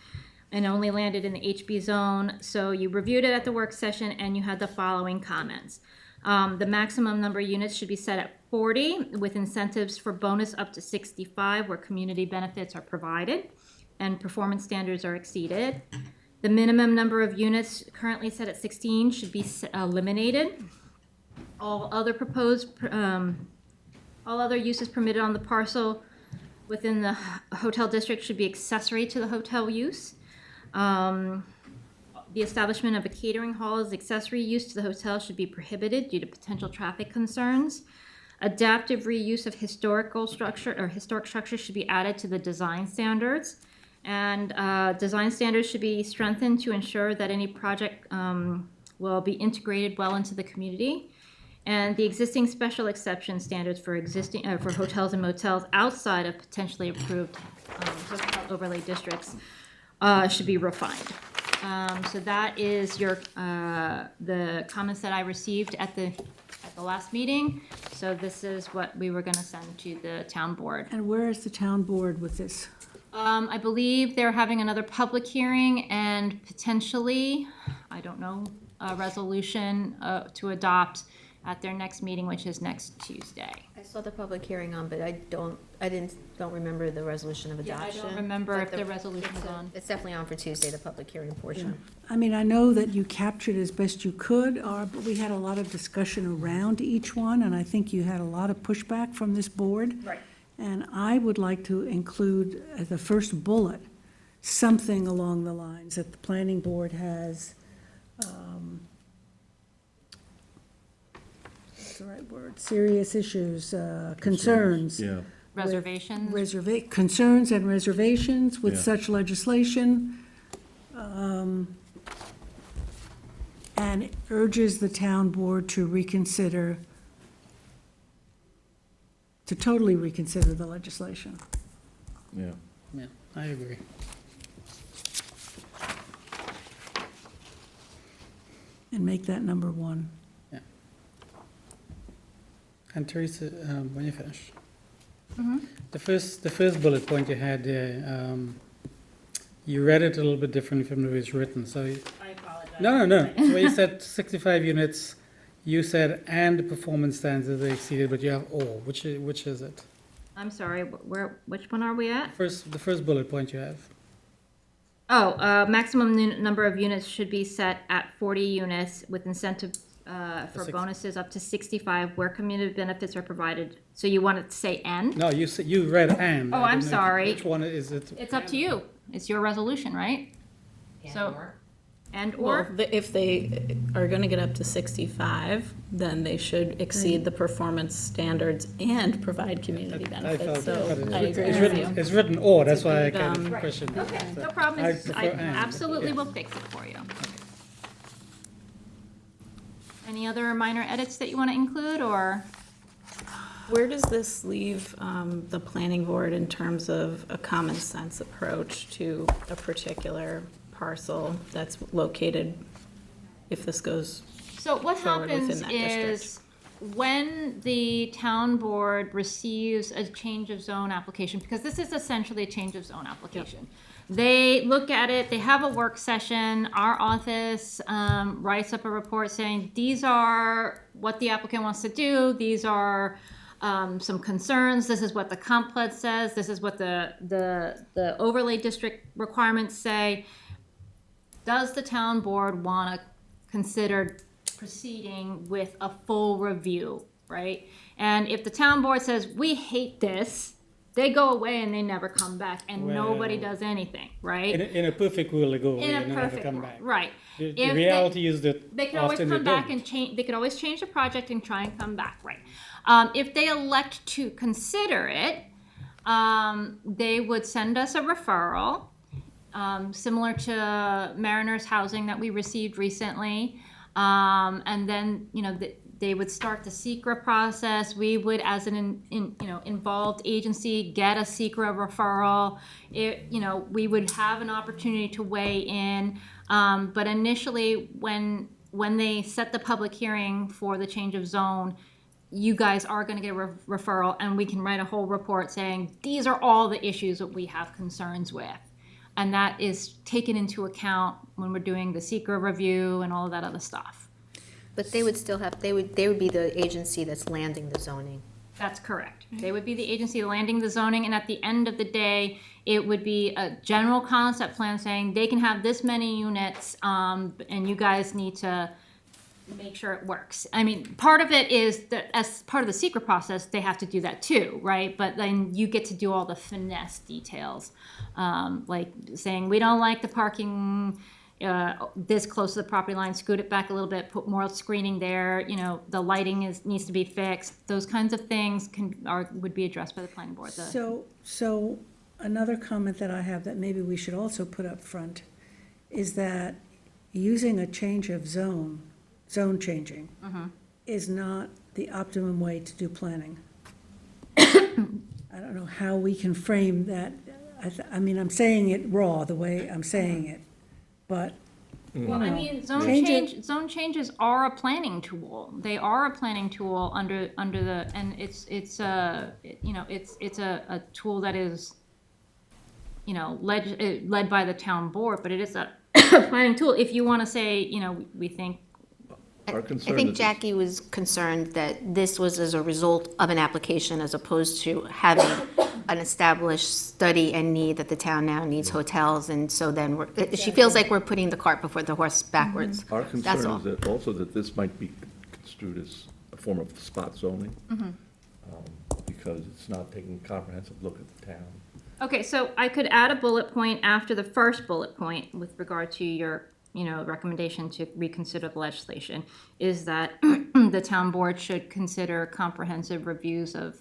and only landed in the HB zone. So you reviewed it at the work session and you had the following comments. The maximum number of units should be set at 40 with incentives for bonus up to 65 where community benefits are provided and performance standards are exceeded. The minimum number of units currently set at 16 should be eliminated. All other uses permitted on the parcel within the hotel district should be accessory to the hotel use. The establishment of a catering hall as accessory use to the hotel should be prohibited due to potential traffic concerns. Adaptive reuse of historic structures should be added to the design standards. And design standards should be strengthened to ensure that any project will be integrated well into the community. And the existing special exception standards for hotels and motels outside of potentially approved hotel overlay districts should be refined. So that is the comments that I received at the last meeting. So this is what we were going to send to the town board. And where is the town board with this? I believe they're having another public hearing and potentially, I don't know, a resolution to adopt at their next meeting, which is next Tuesday. I saw the public hearing on, but I don't remember the resolution of Yeah, adoption. I don't remember But if the resolution is on. It's definitely on for Tuesday, the public hearing portion. I mean, I know that you captured as best you could, but we had a lot of discussion around each one, and I think you had a lot of pushback from this board. Right. And I would like to include as the first bullet, something along the lines that the planning board has, what's the right word, serious issues, concerns. Yeah. Reservations? Concerns and reservations with Yeah. such legislation. And urges the town board to reconsider, to totally reconsider the legislation. Yeah. Yeah, I agree. And make that number one. And Teresa, when you finish, Mm-hmm. the first bullet point you had there, you read it a little bit differently from the way it's written. So I apologize. no. So when you said 65 units, you said and the performance standards are exceeded, but you have all. Which is it? I'm sorry, which one are we at? The first bullet point you have. Oh, maximum number of units should be set at 40 units with incentive for bonuses up to 65 where community benefits are provided. So you wanted to say and? No, you read and. Oh, I I'm didn't know sorry. Which one is it? It's up to you. It's your resolution, right? And Well, or? if they are gonna get up to 65, then they should exceed the performance standards and provide community benefits, so I agree with you. It's written or, that's It's a why I good, kind of Right. questioned. Okay, So no problem. I I prefer and, absolutely yeah. will fix it for you. Any other minor edits that you want to include, or? Where does this leave the planning board in terms of a common sense approach to a particular parcel that's located, if this goes So what forward within happens that district? is, when the town board receives a change of zone application, because this is essentially a change of zone application, they look at it, they have a work session, our office writes up a report saying, these are what the applicant wants to do, these are some concerns, this is what the comp plan says, this is what the overlay district requirements say. Does the town board want to consider proceeding with a full review, right? And if the town board says, we hate this, they go away and they never come back, and nobody Well, does anything, right? In a perfect world, they go away In a and never perfect come world, back. right. The If they- reality is that They could always often they come back don't. and change, they could always change the project and try and come back, right? If they elect to consider it, they would send us a referral, similar to Mariners Housing that we received recently. And then, They would start the secret process. We would, as an involved agency, get a secret referral. We would have an opportunity to weigh in. But initially, when they set the public hearing for the change of zone, you guys are going to get a referral, and we can write a whole report saying, these are all the issues that we have concerns with. And that is taken into account when we're doing the secret review and all of that other stuff. But they would still have, they would be the agency that's landing the zoning. That's correct. They would be the agency landing the zoning, and at the end of the day, it would be a general concept plan saying they can have this many units, and you guys need to make sure it works. I mean, part of it is that as part of the secret process, they have to do that too, right? But then you get to do all the finesse details, like saying, we don't like the parking this close to the property line, scoot it back a little bit, put more screening there, the lighting needs to be fixed. Those kinds of things would be addressed by the planning board. So another comment that I have that maybe we should also put up front is that using a change of zone changing is not the optimum way to do planning. I don't know how we can frame that. I mean, I'm saying it raw, the way I'm saying it, but, Well, I mean, zone changes are a planning tool. They are a planning tool under the, and it's a tool that is, led by the town board, but it is a planning tool. If you want to say, we think. I think Jackie was concerned that this was as a result of an application as opposed to having an established study and need that the town now needs hotels, and so then she feels like we're putting the cart before the horse backwards. Our That's concern all. is that also that this might be construed as a form of spot zoning, because it's not taking a comprehensive look at the town. Okay, so I could add a bullet point after the first bullet point with regard to your recommendation to reconsider the legislation, is that the town board should consider comprehensive reviews of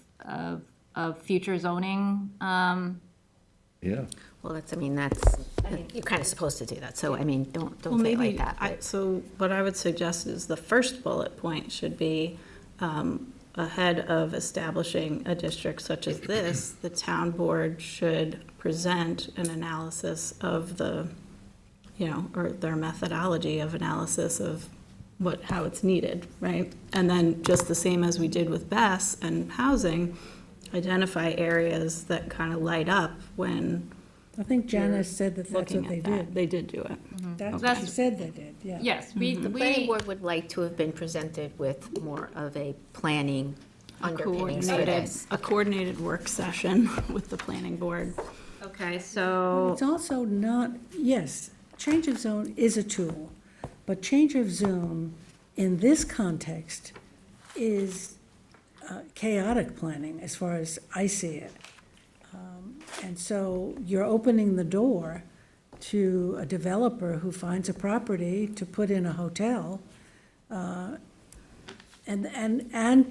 future zoning. Yeah. Well, you're kind of supposed to do that, so, I mean, don't say it like that. So what I would suggest is the first bullet point should be, ahead of establishing a district such as this, the town board should present an analysis of the, or their methodology of analysis of how it's needed, right? And then just the same as we did with BES and housing, identify areas that kind of light up when. I think Janice said that's what they did. They did do it. That's what she said they did, yeah. Yes, The planning board would like to have been presented with more of a planning underpinnings for this. A coordinated work session with the planning board. Okay, But so. it's also not, yes, change of zone is a tool, but change of zone in this context is chaotic planning as far as I see it. And so you're opening the door to a developer who finds a property to put in a hotel and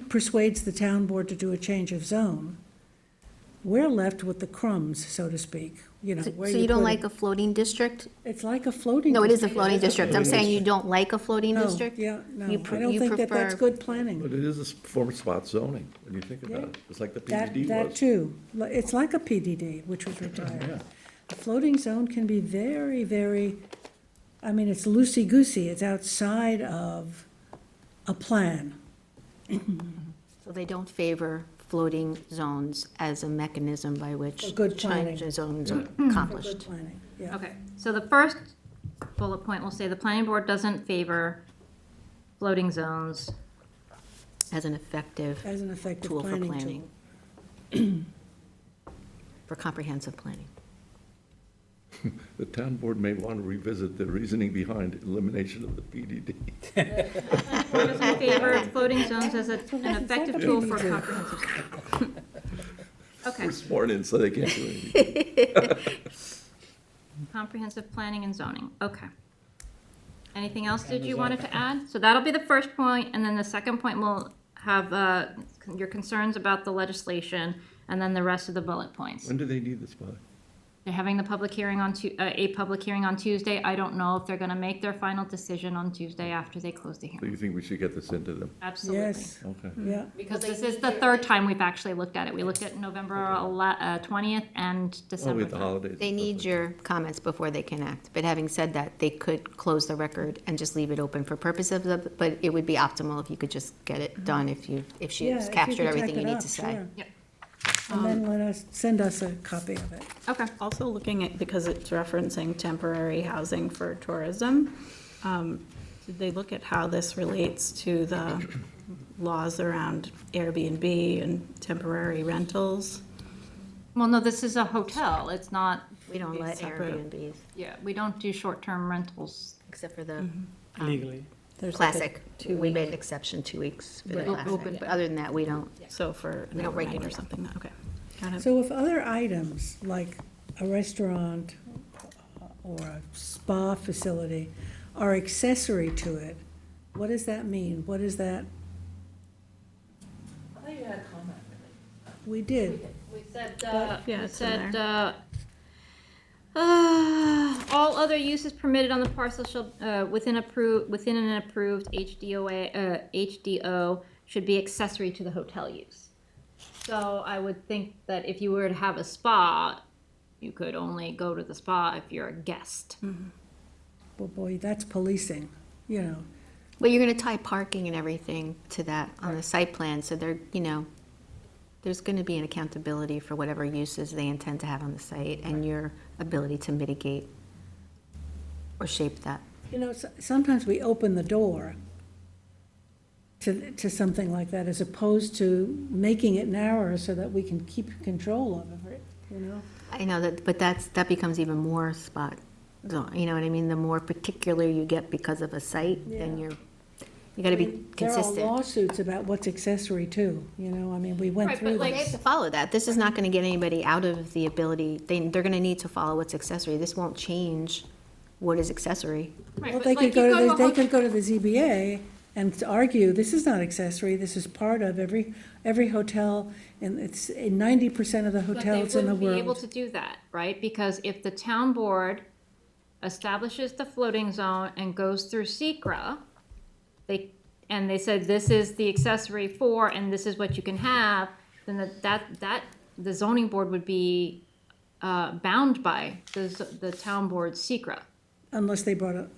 persuades the town board to do a change of zone. We're left with the crumbs, so to speak, So where you don't put like it. a floating district? It's like a floating. No, it is a district. floating district. I'm saying you don't like a floating No, district? yeah, no, You I don't think that that's good planning. But it is a form of spot zoning, when you think about it. It's like the PDD That was. too. It's like a PDD, which was retired. A floating zone can be very, very, it's loosey-goosey. It's outside of a plan. So they don't favor floating zones as a mechanism by which For good planning. change of zones are For accomplished. good planning, yeah. Okay, so the first bullet point will say the planning board doesn't favor floating zones. As an effective tool for planning planning. For comprehensive planning. The town board may want to revisit the reasoning behind elimination of the PDD. Doesn't favor floating zones as an effective tool for comprehensive. Okay. We're sworn in, so they can't do anything. Comprehensive planning and zoning, okay. Anything else that you wanted to add? So that'll be the first point, and then the second point will have your concerns about the legislation, and then the rest of the bullet points. When do they need this by? They're having the public hearing on a public hearing on Tuesday. I don't know if they're gonna make their final decision on Tuesday after they close the So hearing. you think we should get this into them? Absolutely. Yes, Okay. yeah. Because this is the third time we've actually looked at it. We looked at November 20th and Oh, December we had the 3rd. holidays. They need your comments before they can act. But having said that, they could close the record and just leave it open for purposes of, but it would be optimal if you could just get it done if Yeah, she's if you captured could everything type you it need up, to say. sure. Yep. And then send us a copy of it. Okay. Also looking at, because it's referencing temporary housing for tourism, did they look at how this relates to the laws around Airbnb and temporary rentals? Well, no, this is a hotel. It's not. We don't let Separate. Airbnbs, Yeah, we don't do short-term rentals. except for the Legally. There's like a classic. 2 We week made an exception 2 weeks for the Right. classic. Open, But other than that, we don't. So for an We don't overnight or regulate. something, okay. Got it. So if other items, like a restaurant or a spa facility, are accessory to it, what does that mean? What is that? I thought you had a comment. We did. We said, Yeah, we it's in said, there. all other uses permitted on the parcel shall, within an approved HDO should be accessory to the hotel use. So I would think that if you were to have a spa, you could only go to the spa if you're a guest. Well, boy, that's policing, you know. But you're gonna tie parking and everything to that on the site plan, so they're, there's gonna be an accountability for whatever uses they intend to have on the site and your ability to mitigate or shape that. You know, sometimes we open the door to something like that as opposed to making it narrower so that we can keep control of it, you know? I know that, but that becomes even more spot, you know what I mean? The more particular you get because of a site, then you gotta be consistent. There are lawsuits about what's accessory too, you know, I mean, we went Right, through but They have this. to follow that. This is not gonna get anybody out of the ability, they're gonna need to follow what's accessory. This won't change what is accessory. Right, Well, but they like could go you to, a they hotel- could go to the ZBA and argue, this is not accessory, this is part of every hotel, and it's 90% of the hotels in the But they wouldn't be able world. to do that, right? Because if the town board establishes the floating zone and goes through SECR, and they said this is the accessory for, and this is what you can have, then the zoning board would be bound by the town board's SECR, Unless they brought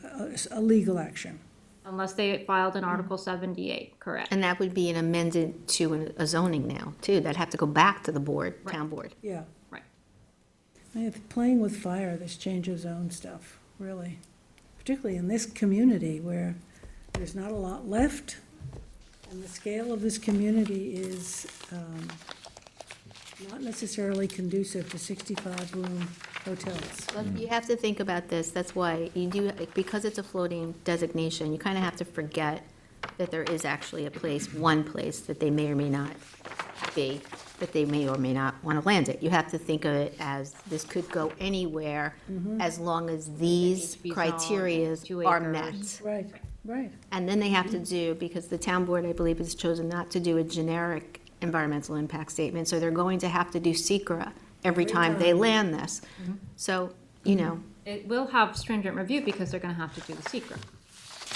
a legal action. unless they filed an Article 78, correct? And that would be an amendment to a zoning now, too. That'd have to go back to the board, town board. Yeah. Right. Playing with fire, this change of zone stuff, really. Particularly in this community where there's not a lot left, and the scale of this community is not necessarily conducive to 65-room hotels. But you have to think about this, that's why you do, because it's a floating designation, you kind of have to forget that there is actually a place, one place that they may or may not be, that they may or may not want to land it. You have to think of it as, this could go anywhere as long as these HB zone, criteria 2 are acres. met. Right, right. And then they have to do, because the town board, I believe, has chosen not to do a generic environmental impact statement, so they're going to have to do SECR every time they land this. So, It will have stringent review because they're gonna have to do the SECR.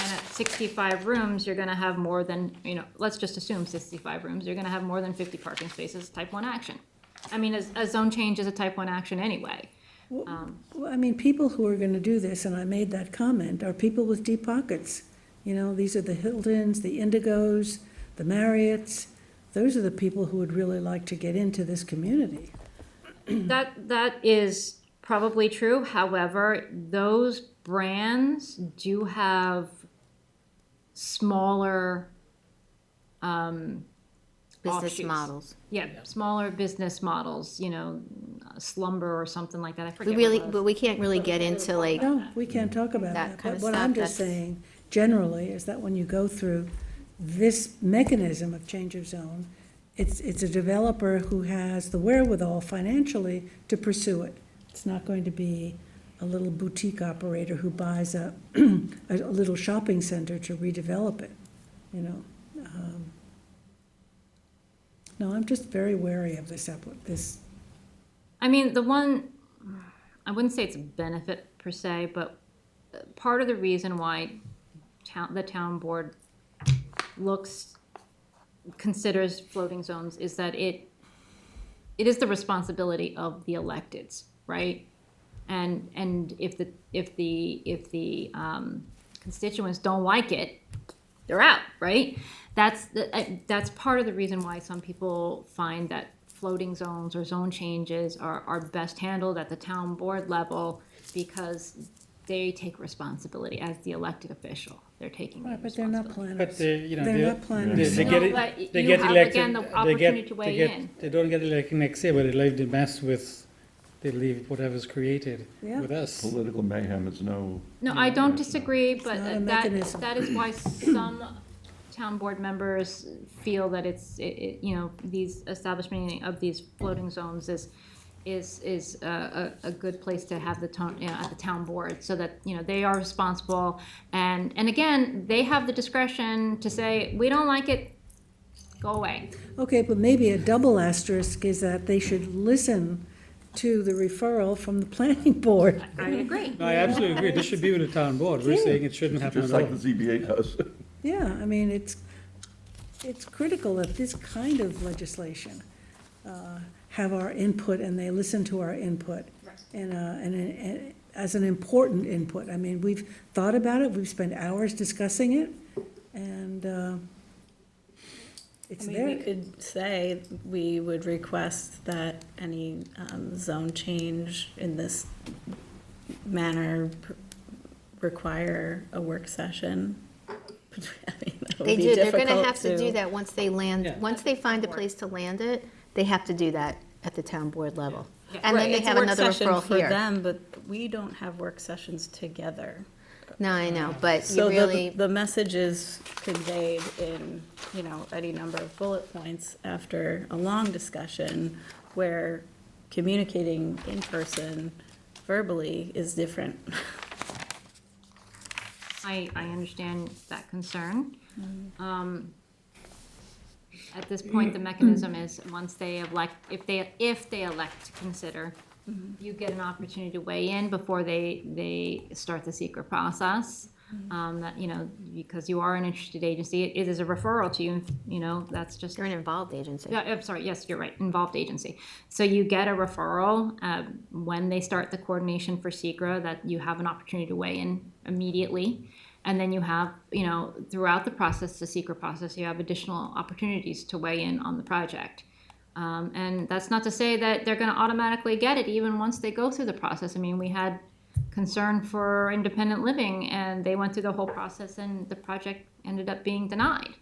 And at 65 rooms, you're gonna have more than, let's just assume 65 rooms, you're gonna have more than 50 parking spaces, type 1 action. I mean, a zone change is a type 1 action anyway. Well, I mean, people who are gonna do this, and I made that comment, are people with deep pockets. You know, these are the Hiltons, the Indigos, the Marriotts. Those are the people who would really like to get into this community. That is probably true, however, those brands do have smaller, business offshoots. models. Yeah, smaller business models, Slumber or something like that, I We forget really, what it but was. we can't really get into like, No, we can't talk about That that. kind But of what stuff, I'm just that's- saying, generally, is that when you go through this mechanism of change of zone, it's a developer who has the wherewithal financially to pursue it. It's not going to be a little boutique operator who buys a little shopping center to redevelop it, you know? No, I'm just very wary of this. I mean, the one, I wouldn't say it's a benefit per se, but part of the reason why the town board considers floating zones is that it is the responsibility of the electeds, right? And if the constituents don't like it, they're out, right? That's part of the reason why some people find that floating zones or zone changes are best handled at the town board level, because they take responsibility as the elected official. They're taking the But they're not planners. But They're not planners. They get No, it. but They you get have, elected. again, the opportunity to weigh in. They don't get elected next year, but they mess with. They leave whatever's created Yeah. with us. Political mayhem is no. No, I don't disagree, but not a mechanism. that is why some town board members feel that these establishment of these floating zones is a good place to have at the town board, so that, they are responsible, and again, they have the discretion to say, we don't like it, go away. Okay, but maybe a double asterisk is that they should listen to the referral from the planning board. I agree. No, I absolutely agree. This should be with the town board. We're saying it shouldn't happen Just at like all. the ZBA does. Yeah, I mean, it's critical that this kind of legislation have our input, and they listen to our input, and as an important input. I mean, we've thought about it, we've spent hours discussing it, and it's We there. could say we would request that any zone change in this manner require a work session. I mean, that would They be do, they're gonna difficult have to do to- that once they land, Yeah. once they find a place to land it, they have to do that at the town board level. Yeah. And Right, then they it's a have work another session referral for here. them, but we don't have work sessions together. No, I know, but So you really, the message is conveyed in, any number of bullet points after a long discussion, where communicating in person verbally is different. I understand that concern. At this point, the mechanism is, once they elect, if they elect to consider, you get an opportunity to weigh in before they start the secret process. Because you are an interested agency, it is a referral to you, that's just. you're an involved agency. Yeah, I'm sorry, yes, you're right, involved agency. So you get a referral when they start the coordination for SECRA, that you have an opportunity to weigh in immediately. And then you have, throughout the process, the SECRA process, you have additional opportunities to weigh in on the project. And that's not to say that they're gonna automatically get it even once they go through the process. I mean, we had concern for independent living, and they went through the whole process, and the project ended up being denied.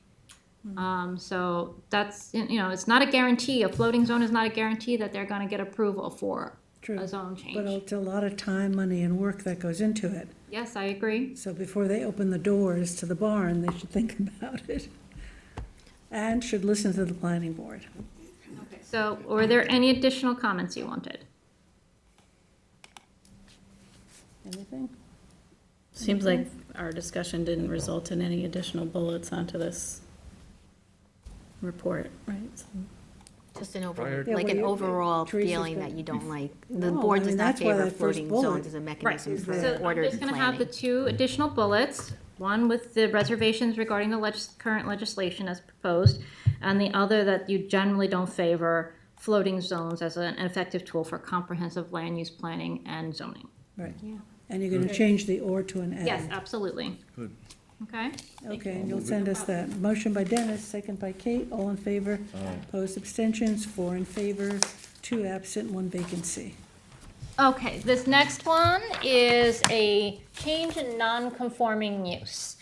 So that's, it's not a guarantee, a floating zone is not a guarantee that they're gonna get approval for True. a zone change. But it's a lot of time, money, and work that goes into it. Yes, I agree. So before they open the doors to the barn, they should think about it. And should listen to the planning board. So, were there any additional comments you wanted? Anything? Seems like our discussion didn't result in any additional bullets onto this report, right? So- Just an Prior- over, like an Yeah, well, overall Teresa's feeling been- that you don't like. The No, board I does mean, not that's why favor that first floating bullet zones as a mechanism is for there. So ordered I'm just gonna have the planning. 2 additional bullets, one with the reservations regarding the current legislation as proposed, and the other that you generally don't favor floating zones as an effective tool for comprehensive land use planning and zoning. Right. And you're gonna change the or to an and. Yes, absolutely. Good. Okay? Okay, and you'll send us that. Motion by Dennis, second by Kate, all in favor. Opposed, abstentions, 4 in favor, 2 absent, 1 vacancy. Okay, this next one is a change in non-conforming use.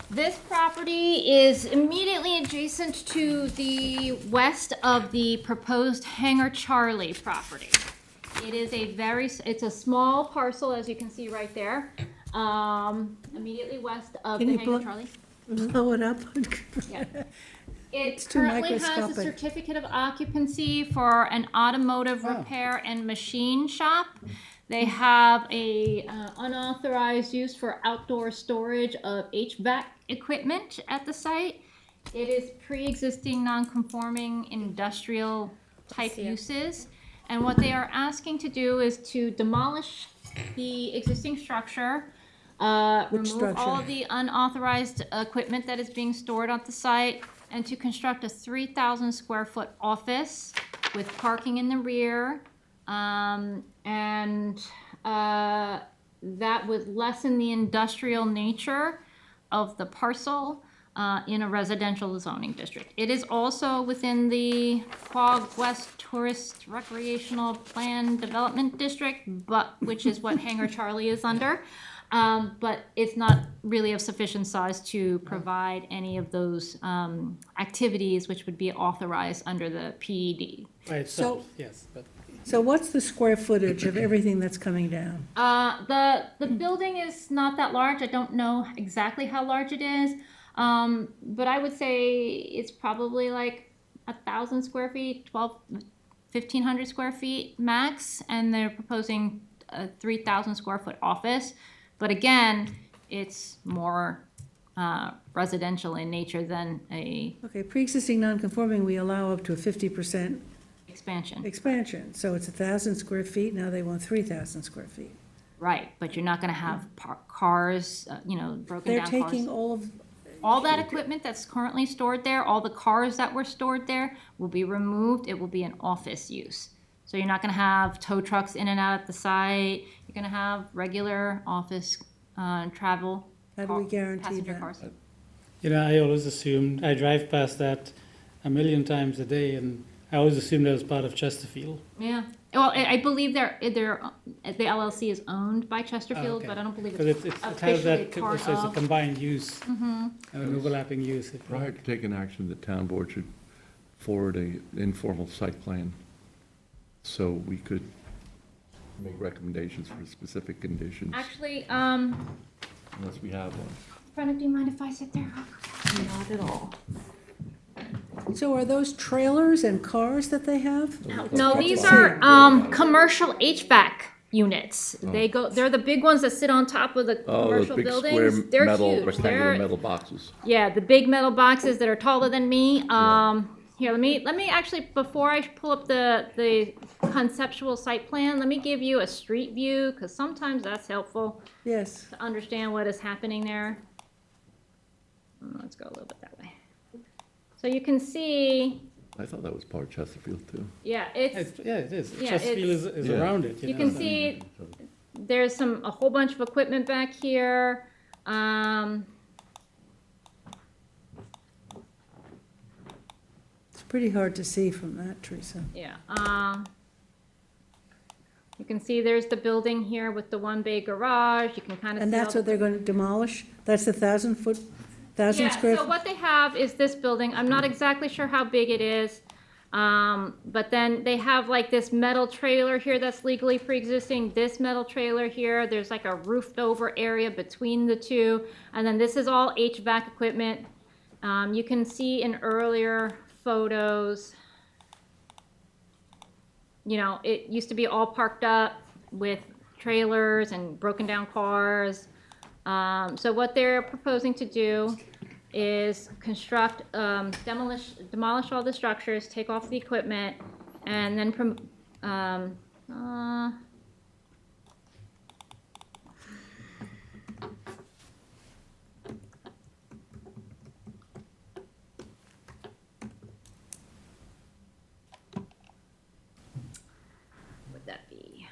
This property is immediately adjacent to the west of the proposed Hangar Charlie property. It is it's a small parcel, as you can see right there, immediately west of Can the you Hangar blow- Charlie. Blow it up. Yeah. It's It too currently has a microscopic. certificate of occupancy for an automotive repair and machine shop. They have a unauthorized use for outdoor storage of HVAC equipment at the site. It is pre-existing non-conforming industrial type uses. And what they are asking to do is to demolish the existing structure, remove all of the unauthorized equipment that is being stored at the site, and to construct a 3,000 square foot office with parking in the rear. That would lessen the industrial nature of the parcel in a residential zoning district. It is also within the Quogue West Tourist Recreational Plan Development District, which is what Hangar Charlie is under. But it's not really of sufficient size to provide any of those activities which would be authorized under the PED. By itself, yes, but. So what's the square footage of everything that's coming down? The building is not that large. I don't know exactly how large it is. But I would say it's probably like 1,000 square feet, 1,500 square feet max, and they're proposing a 3,000 square foot office. But again, it's more residential in nature than a Okay, pre-existing non-conforming, we allow up to a 50% expansion. So it's 1,000 square feet, now they want 3,000 square feet. Right, but you're not gonna have cars, broken down cars. They're taking all that equipment that's currently stored there, all the cars that were stored there will be removed. It will be an office use. So you're not gonna have tow trucks in and out at the site. You're gonna have regular office travel. How do we guarantee passenger that? cars. I always assumed, I drive past that a million times a day, and I always assumed that was part of Chesterfield. Yeah, well, I believe the LLC is owned by Chesterfield, okay. but I don't believe Because it's it has officially that, part so it's a of. combined use, Mhm. an overlapping use. if you Prior like. to taking action, the town board should forward an informal site plan so we could make recommendations for specific conditions, Actually, unless we have one. Brenna, do you mind if I sit there? Not at all. So are those trailers and cars that they have? No, these are commercial HVAC units. They're the big ones that sit on top of the Oh, those commercial big buildings. square They're metal, huge. rectangular They're, metal boxes. yeah, the big metal boxes that are taller than me. Here, let me actually, before I pull up the conceptual site plan, let me give you a street view, because sometimes that's helpful Yes. to understand what is happening there. Let's go a little bit that way. So you can see, I thought that was part of Chesterfield too. yeah, Yeah, it is. yeah, Chesterfield it's- is Yeah. around it. you know, can so- see there's a whole bunch of equipment back here. It's pretty hard to see from that, Teresa. Yeah, you can see there's the building here with the one bay garage. You can kind of see. And that's all what they're going to demolish? That's the 1,000 square? Yeah, so what they have is this building. I'm not exactly sure how big it is. But then they have like this metal trailer here that's legally pre-existing, this metal trailer here, there's like a roofed over area between the two, and then this is all HVAC equipment. You can see in earlier photos, it used to be all parked up with trailers and broken down cars. So what they're proposing to do is construct, demolish all the structures, take off the equipment, and then would that be?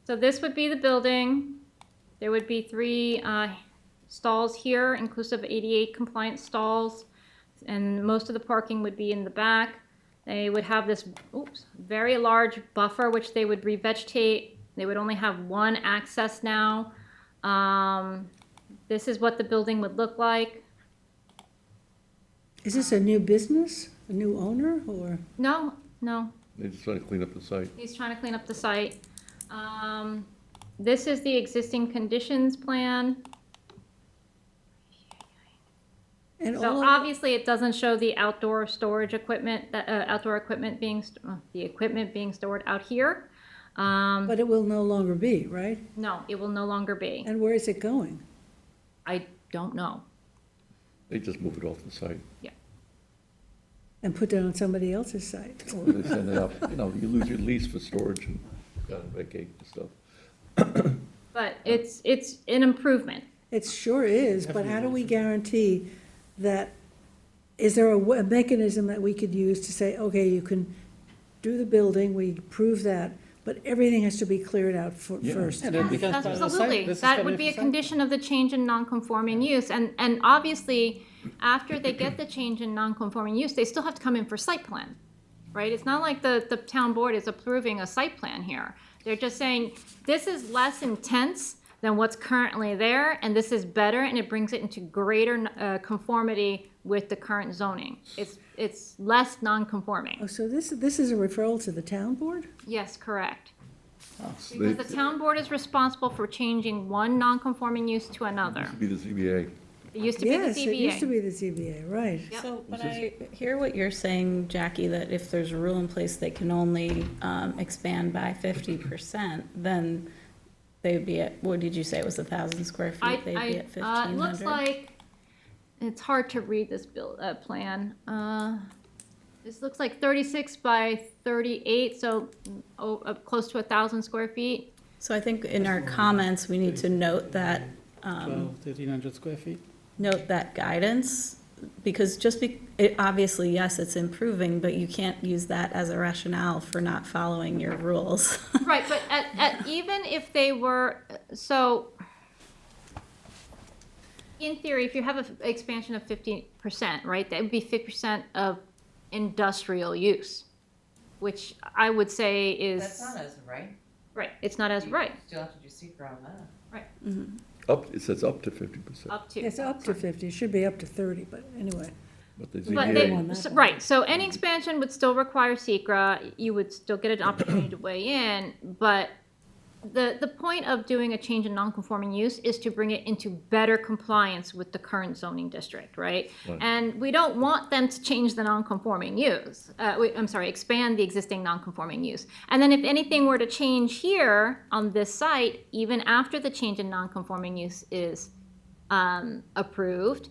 So this would be the building. There would be 3 stalls here, inclusive 88 compliant stalls, and most of the parking would be in the back. They would have this very large buffer, which they would revegetate. They would only have one access now. This is what the building would look like. Is this a new business, a new owner, or? No. They just trying to clean up the site. He's trying to clean up the site. This is the existing conditions plan. And all So of- obviously, it doesn't show the outdoor storage equipment, outdoor equipment the equipment being stored out here. But it will no longer be, right? No, it will no longer be. And where is it going? I don't know. They just move it off the site. And put it on somebody else's site? Or they send it up, you know, you lose your lease for storage and gotta vacate and stuff. But it's an improvement. It sure is, but how do we guarantee that, is there a mechanism that we could use to say, okay, you can do the building, we prove that, but everything has to be cleared out first? Absolutely. That would be a condition of the change in non-conforming use. And obviously, after they get the change in non-conforming use, they still have to come in for site plan, right? It's not like the town board is approving a site plan here. They're just saying, this is less intense than what's currently there, and this is better, and it brings it into greater conformity with the current zoning. It's less non-conforming. Oh, so this is a referral to the town board? Yes, correct. So Because they- the town board is responsible for changing one non-conforming use to another. Be the ZBA. It used to be the Yes, it used to ZBA. be the ZBA, right. So, but I hear what you're saying, Jackie, that if there's a rule in place, they can only expand by 50%, then they'd be at, what did you say, it was 1,000 square feet? They'd be at It 1,500? looks like, it's hard to read this plan. This looks like 36 by 38, so close to 1,000 square feet. So I think in our comments, we need to note that, 1,300 square feet. note that guidance, because obviously, yes, it's improving, but you can't use that as a rationale for not following your rules. Right, but even if they were, so, in theory, if you have an expansion of 50%, right, that would be 50% of industrial use, which I would say is. That's not as right. Right, it's not as right. Still have to do secret on that. Right. It says up to 50%. Up to. It's up to 50, it should be up to 30, but anyway. But the But ZBA, right, so any expansion would still require secra, you would still get an opportunity to weigh in, but the point of doing a change in non-conforming use is to bring it into better compliance with the current zoning district, right? Right. And we don't want them to change the non-conforming use, expand the existing non-conforming use. And then if anything were to change here on this site, even after the change in non-conforming use is approved,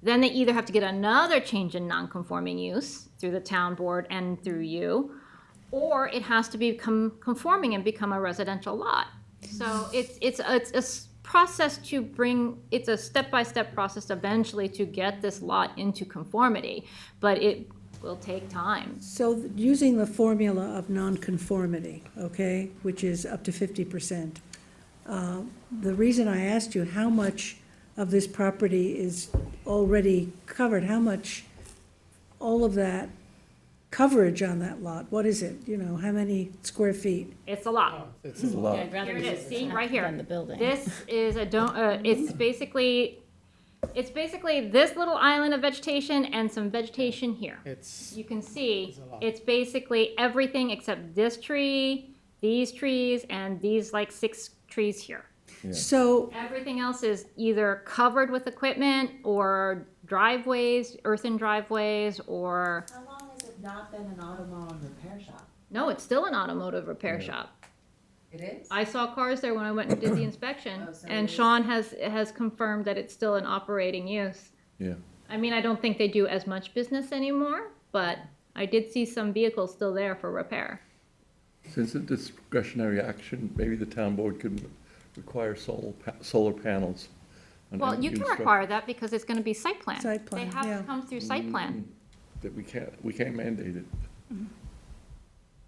then they either have to get another change in non-conforming use through the town board and through you, or it has to become conforming and become a residential lot. So it's a process to bring, it's a step-by-step process eventually to get this lot into conformity, but it will take time. So using the formula of nonconformity, okay, which is up to 50%, the reason I asked you how much of this property is already covered, how much, all of that coverage on that lot, what is it, how many square feet? It's a lot. it's a lot. I'd rather Here it use is, see, right than here. the building. This is it's basically this little island of vegetation and some vegetation here. You can see, it's basically everything except this tree, these trees, and these like 6 trees here. So, Everything else is either covered with equipment or driveways, earthen driveways, or, How long has it not been an automotive repair shop? no, it's still an automotive repair shop. It is? I saw cars there when I went and did the inspection, Oh, so and it is. Sean has confirmed that it's still an operating use. Yeah. I mean, I don't think they do as much business anymore, but I did see some vehicles still there for repair. Since it's discretionary action, maybe the town board could require solar panels. on Well, any you can new structure. require that because it's gonna be site plan. Site plan, They have yeah. to come through site plan. That we can't mandate it.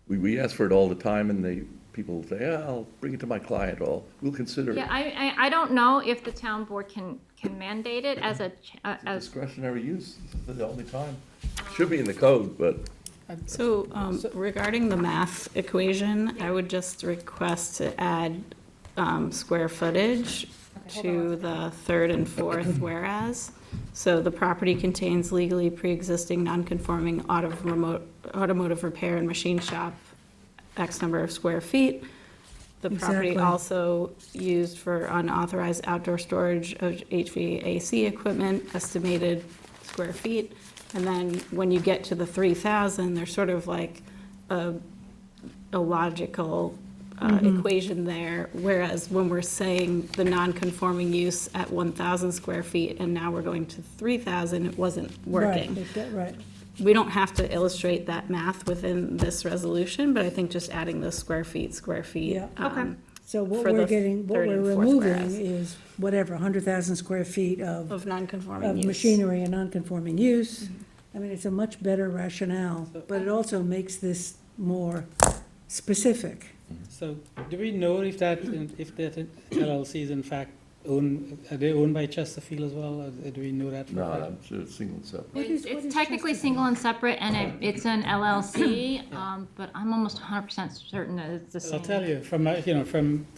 We ask for it all the time, and people say, yeah, I'll bring it to my client, or we'll consider it. Yeah, I don't know if the town board can mandate it as as, Discretionary use, this is the only time. Should be in the code, but So regarding the math equation, I would just request to add square footage to the third and fourth whereas. So the property contains legally pre-existing non-conforming automotive repair and machine shop, X number of square feet. The property Exactly. also used for unauthorized outdoor storage of HVAC equipment, estimated square feet. And then when you get to the 3,000, there's sort of like a logical equation there. Whereas when we're saying the non-conforming use at 1,000 square feet, and now we're going to 3,000, it wasn't working. Right. We don't have to illustrate that math within this resolution, but I think just adding those square feet. Yeah. So what for we're the getting, what third we're and fourth removing whereas. is whatever, 100,000 square feet Of non-conforming of use. machinery and non-conforming use. I mean, it's a much better rationale, but it also makes this more specific. So do we know if that LLC is in fact owned, are they owned by Chesterfield as well? Or do we know that? for a No, fact? it's a single separate. It's technically single and separate, and it's an LLC, but I'm almost 100% certain that it's the same. I'll tell you, from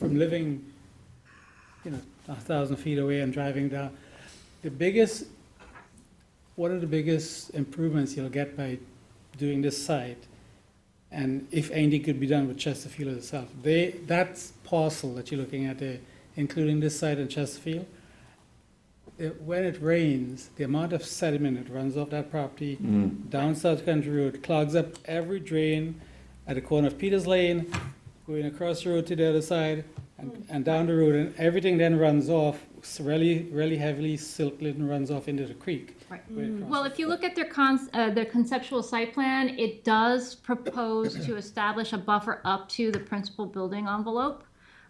living, 1,000 feet away and driving down, one of the biggest improvements you'll get by doing this site, and if anything could be done with Chesterfield itself, that parcel that you're looking at there, including this site in Chesterfield, when it rains, the amount of sediment that runs off that property down South Country Road clogs up every drain at the corner of Peters Lane, going across the road to the other side, and down the road, and everything then runs off, really heavily silted and runs off into the creek. Right. Well, if you look at their conceptual site plan, it does propose to establish a buffer up to the principal building envelope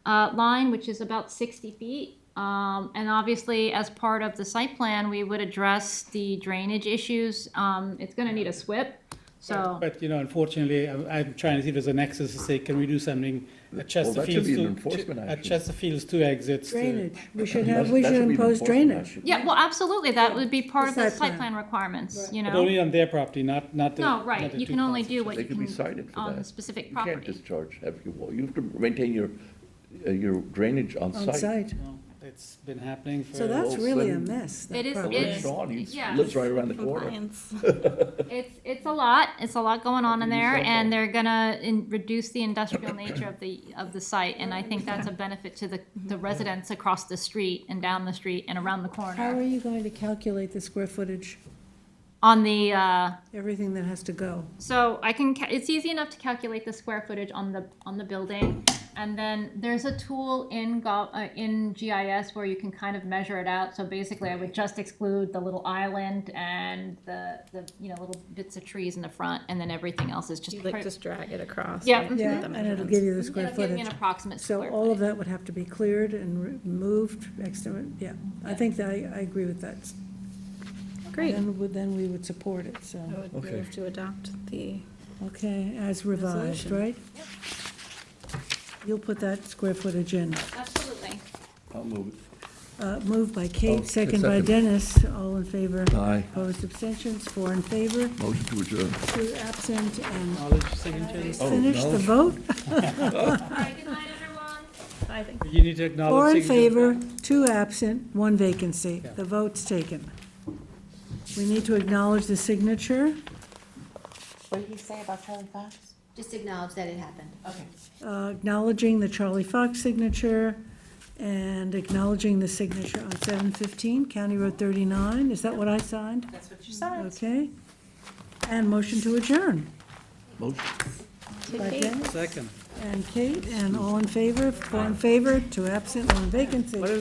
line, which is about 60 feet. And obviously, as part of the site plan, we would address the drainage issues. It's going to need a SWIP, so. But, unfortunately, I'm trying to see if there's a nexus to say, can we do something at Chesterfield's be an enforcement at action. Chesterfield's two exits? Drainage, we should That have, we should should be an impose enforcement drainage. action. Yeah, well, absolutely, that would be part of the Site site plan. plan requirements, But only on their property, not the. No, not right, the you two can only parts. do what They you could be can cited for on the that. specific You can't property. discharge heavy water. You have to maintain your drainage on On site. site. No, it's been happening for. So that's really a then- mess, that It is- property. it Well, is- Sean, he yeah. lives right around the corner. Compliance. It's a lot going on in How can you there, solve and that? they're gonna reduce the industrial nature of the site, and I think that's a benefit to the residents across the street and down the street and around the How are corner. you going to calculate the square footage, On the, everything that has to go? so I can, it's easy enough to calculate the square footage on the building, and then there's a tool in GIS where you can kind of measure it out. So basically, I would just exclude the little island and the little bits of trees in the front, and then everything else is just. You like just drag it across. Yeah. and Yeah, get the and it'll measurements. give you the square It'll give me footage. an approximate So square all of footage. that would have to be cleared and removed, yeah. I think that, I agree with that. Great. Then we would support it, so, I would Okay. move to adopt the, okay, as revised, Resolution. right? You'll put that square footage in. Absolutely. I'll move it. Moved by Kate, Oh, second by second. Dennis, all in favor? Aye. Opposed, abstentions, 4 in favor, Motion to adjourn. 2 absent, and Knowledge signatures. Oh, finish the no. vote. All right, good night, everyone. I think. You need to acknowledge. 4 in signatures. favor, 2 absent, 1 vacancy. The vote's taken. We need to acknowledge the signature. What did he say about Charlie Fox? Just acknowledge that it happened. Okay. Acknowledging the Charlie Fox signature and acknowledging the signature on 715 County Road 39. Is that what I signed? That's what you said. Okay. And motion to adjourn. Motion. By Dennis Second. and Kate, and all in favor, 4 in favor, 2 absent, 1 vacancy.